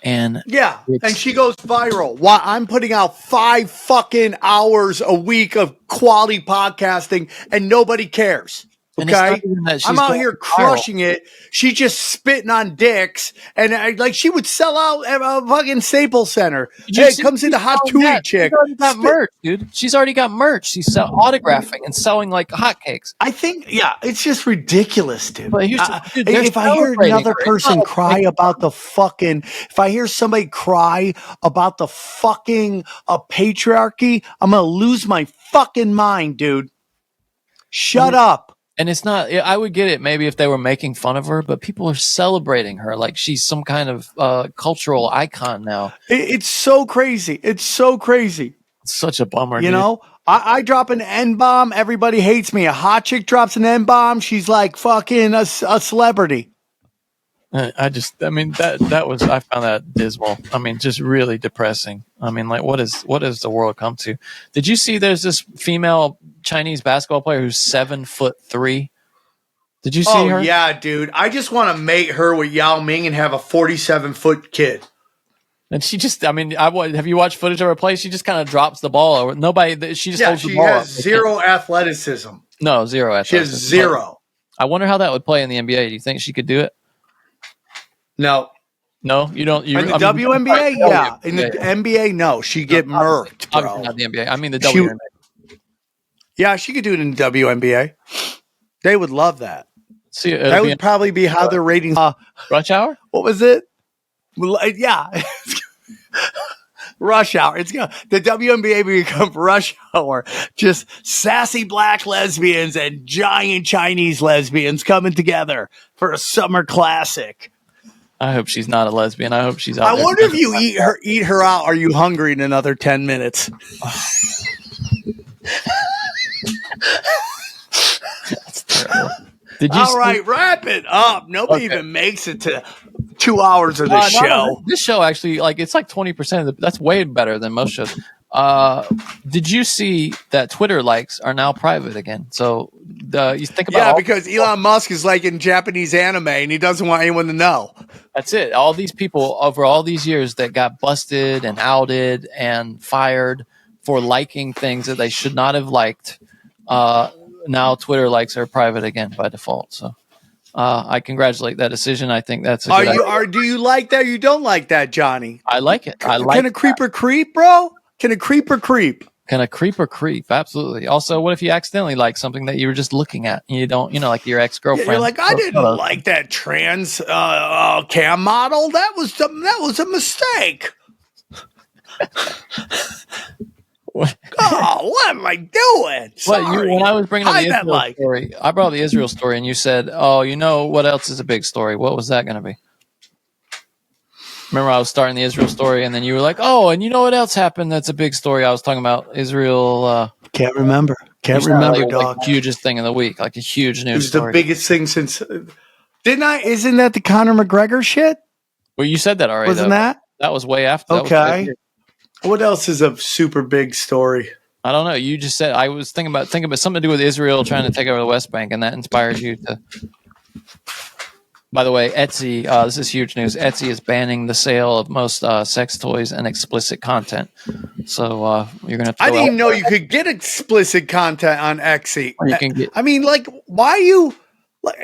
And yeah, and she goes viral. Why I'm putting out 5 fucking hours a week of quality podcasting and nobody cares. Okay, I'm out here crushing it. She just spitting on dicks, and she would sell out at a fucking Staples Center. Hey, comes in a hot tootie chick. She's already got merch, dude. She's already got merch. She's autographing and selling like hotcakes. I think, yeah, it's just ridiculous, dude. But if I hear another person cry about the fucking, if I hear somebody cry about the fucking patriarchy, I'm gonna lose my fucking mind, dude. Shut up. And it's not, I would get it maybe if they were making fun of her, but people are celebrating her like she's some kind of cultural icon now. It's so crazy. It's so crazy. It's such a bummer. You know, I drop an N-bomb. Everybody hates me. A hot chick drops an N-bomb. She's like fucking a celebrity. I found that dismal. I mean, just really depressing. I mean, like, what is the world come to? Did you see there's this female Chinese basketball player who's 7'3"? Did you see her? Oh, yeah, dude. I just want to mate her with Yao Ming and have a 47-foot kid. And she just, I mean, have you watched footage of her play? She just kind of drops the ball. Or nobody, she just holds the ball. She has zero athleticism. No, zero athleticism. She has zero. I wonder how that would play in the NBA. Do you think she could do it? No. No, you don't. You, In the I mean, WNBA, right, yeah. In the NBA, no. She get murked, bro. Obviously not the NBA. I mean the She- WNBA. Yeah, she could do it in the WNBA. They would love that. See, That would probably be how their ratings. Rush Hour. What was it? Yeah, Rush Hour. It's gonna the WNBA become Rush Hour. Just sassy black lesbians and giant Chinese lesbians coming together for a summer classic. I hope she's not a lesbian. I hope she's out I there. wonder if you eat her out. Are you hungry in another 10 minutes? That's terrible. Did you? All right, wrap it up. Nobody even makes it to 2 hours of this show. No, this show actually, like, it's like 20%. That's way better than most shows. Did you see that Twitter likes are now private again? So you think about because Elon Musk is like in Japanese anime and he doesn't want anyone to know. That's it. All these people over all these years that got busted and outed and fired for liking things that they should not have liked. Now Twitter likes are private again by default. So I congratulate that decision. I think that's a good idea. Do you like that or you don't like that, Johnny? I like it. Can a creeper creep, bro? Can a creeper creep? Can a creeper creep? Absolutely. Also, what if you accidentally like something that you were just looking at and you don't, like your ex-girlfriend? You're like, I didn't like that trans cam model. That was a mistake. What? Oh, what am I doing? Sorry. When I was bringing up the Israel story, I brought up the Israel story, and you said, "Oh, you know what else is a big story? What was that going to be?" Remember, I was starting the Israel story, and then you were like, "Oh, and you know what else happened? That's a big story." I was talking about Israel. Can't remember. Can't remember, like, dog. Like the hugest thing of the week, like a huge news It was story. the biggest thing since. Didn't I? Isn't that the Conor McGregor shit? Well, you said that already. Wasn't that? That was way after. Okay. What else is a super big story? I don't know. You just said I was thinking about something to do with Israel trying to take over the West Bank, and that inspired you to. By the way, Etsy. This is huge news. Etsy is banning the sale of most sex toys and explicit content. So you're gonna. I didn't even know you could get explicit content on Etsy. You can get. I mean, like, why you?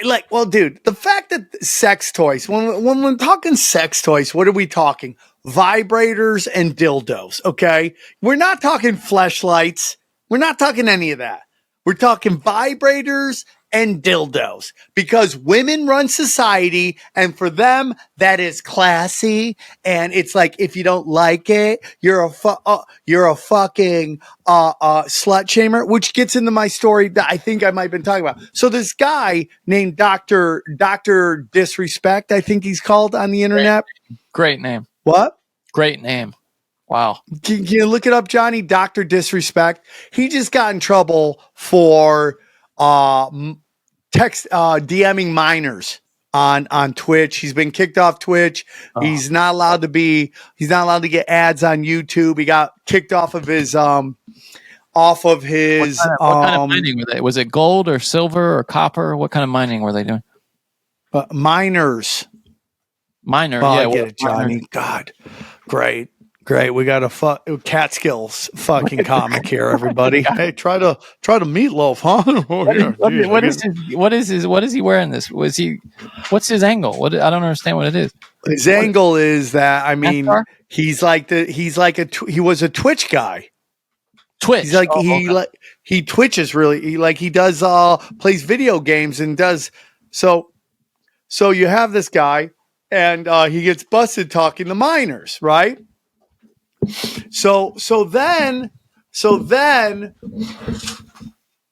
Like, well, dude, the fact that sex toys. When we're talking sex toys, what are we talking? Vibrators and dildos, okay? We're not talking fleshlights. We're not talking any of that. We're talking vibrators and dildos because women run society, and for them, that is classy. And it's like, if you don't like it, you're a fucking slut shamer, which gets into my story that I think I might have been talking about. So this guy named Dr. Disrespect, I think he's called on the internet. Great name. What? Great name. Wow. Can you look it up, Johnny? Dr. Disrespect. He just got in trouble for DMing minors on Twitch. He's been kicked off Twitch. Oh. He's not allowed to get ads on YouTube. He got kicked off of his What kind of mining were they? Was it gold or silver or copper? What kind of mining were they doing? Miners. Minor, oh, yeah. I get it, Johnny. God, great. We got a Catskills fucking comic here, everybody. Hey, try to meatloaf, huh? What is he wearing? What's his angle? I don't understand what it is. His angle is that, I mean, he was a Twitch guy. Twitch. He's like he twitches really. He does plays video games and does so you have this guy and he gets busted talking to minors, right? So then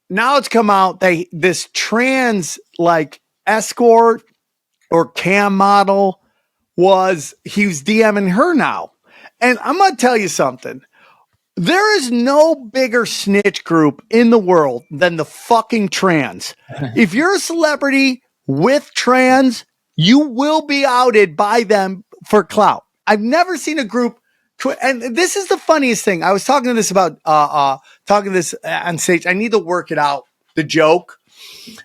now it's come out this trans escort or cam model he was DMing her now. And I'm going to tell you something. There is no bigger snitch group in the world than the fucking trans. If you're a celebrity with trans, you will be outed by them for clout. I've never seen a group. And this is the funniest thing. I was talking this on stage. I need to work it out, the joke.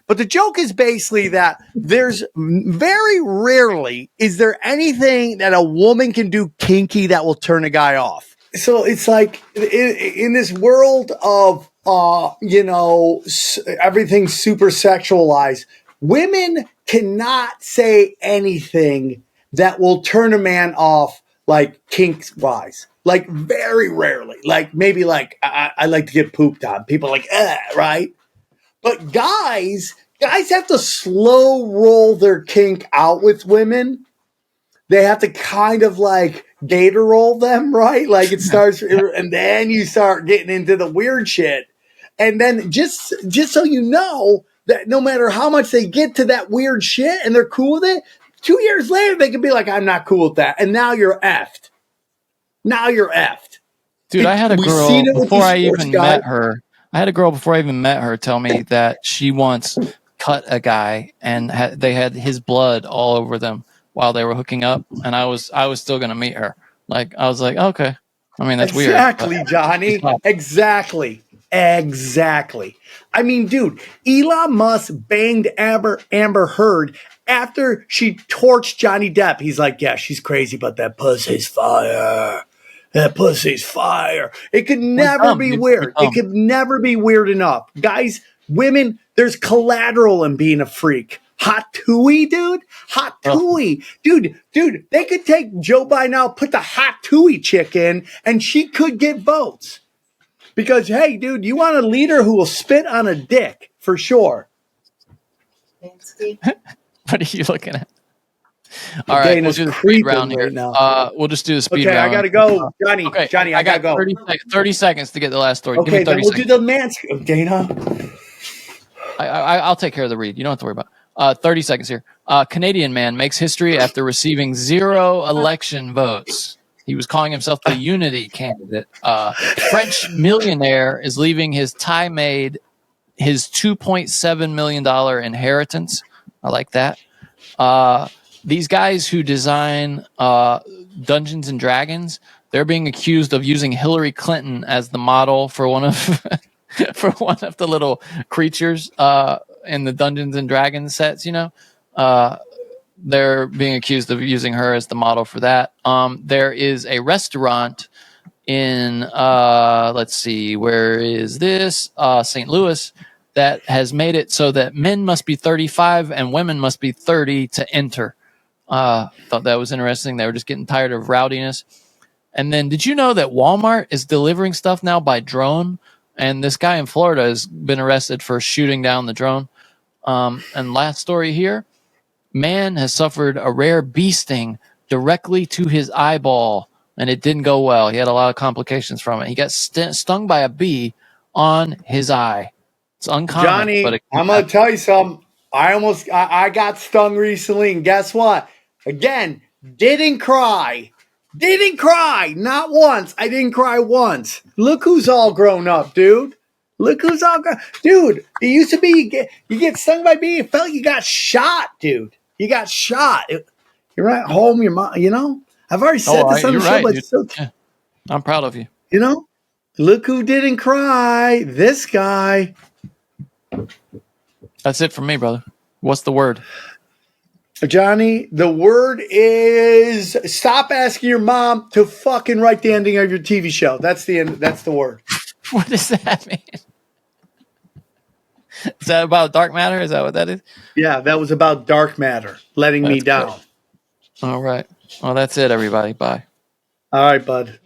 But the joke is basically that there's very rarely is there anything that a woman can do kinky that will turn a guy off. So it's like in this world of, everything's super sexualized. Women cannot say anything that will turn a man off, like kinks wise. Like very rarely. Like maybe like I like to get pooped on. People are like, right? But guys have to slow roll their kink out with women. They have to kind of like gator roll them, right? Like it starts, and then you start getting into the weird shit. And then just so you know that no matter how much they get to that weird shit and they're cool with it, 2 years later they can be like, I'm not cool with that. And now you're effed. Now you're effed. Dude, I had a girl before I even met her. I had a girl before I even met her tell me that she once cut a guy and they had his blood all over them while they were hooking up, and I was still gonna meet her. Like I was like, okay. I mean, that's weird. Exactly, Johnny. Exactly. I mean, dude, Elon Musk banged Amber Heard after she torched Johnny Depp. He's like, yeah, she's crazy, but that pussy's fire. That pussy's fire. It could never be weird. It could never be weird enough. Guys, women, there's collateral in being a freak. Hot tooey, dude. Hot tooey. Dude, they could take Joe Biden out, put the hot tooey chick in, and she could get votes. Because, hey, dude, you want a leader who will spit on a dick, for sure. What are you looking at? All right, we'll do the speed round here. We'll just do the speed round. Okay, I got to go. Johnny, I got to go. 30 seconds to get the last story. Okay, then we'll do the manscaped. Dana. I'll take care of the read. You don't have to worry about it. 30 seconds here. Canadian man makes history after receiving 0 election votes. He was calling himself the unity candidate. French millionaire is leaving his Thai-made his $2.7 million inheritance. I like that. These guys who design Dungeons and Dragons, they're being accused of using Hillary Clinton as the model for one of for one of the little creatures in the Dungeons and Dragons sets. You know, they're being accused of using her as the model for that. There is a restaurant in let's see, where is this? St. Louis, that has made it so that men must be 35 and women must be 30 to enter. Thought that was interesting. They were just getting tired of rowdiness. And then, did you know that Walmart is delivering stuff now by drone? And this guy in Florida has been arrested for shooting down the drone. And last story here, man has suffered a rare bee sting directly to his eyeball, and it didn't go well. He had a lot of complications from it. He got stung by a bee on his eye. It's uncommon. Johnny, but I'm going to tell you something. I got stung recently, and guess what? Again, didn't cry. Not once. I didn't cry once. Look who's all grown up, dude. Look who's all grown. Dude, it used to be you get stung by a bee. It felt you got shot, dude. You got shot. You're at home. Your mom. You know. I've already said this on the show, but it's so. Yeah. I'm proud of you. You know. Look who didn't cry. This guy. That's it from me, brother. What's the word? Johnny, the word is stop asking your mom to fucking write the ending of your TV show. That's the end. That's the word. What does that mean? Is that about dark matter? Is that what that is? Yeah, that was about dark matter letting me down. Good. All right. Well, that's it, everybody. Bye. All right, bud.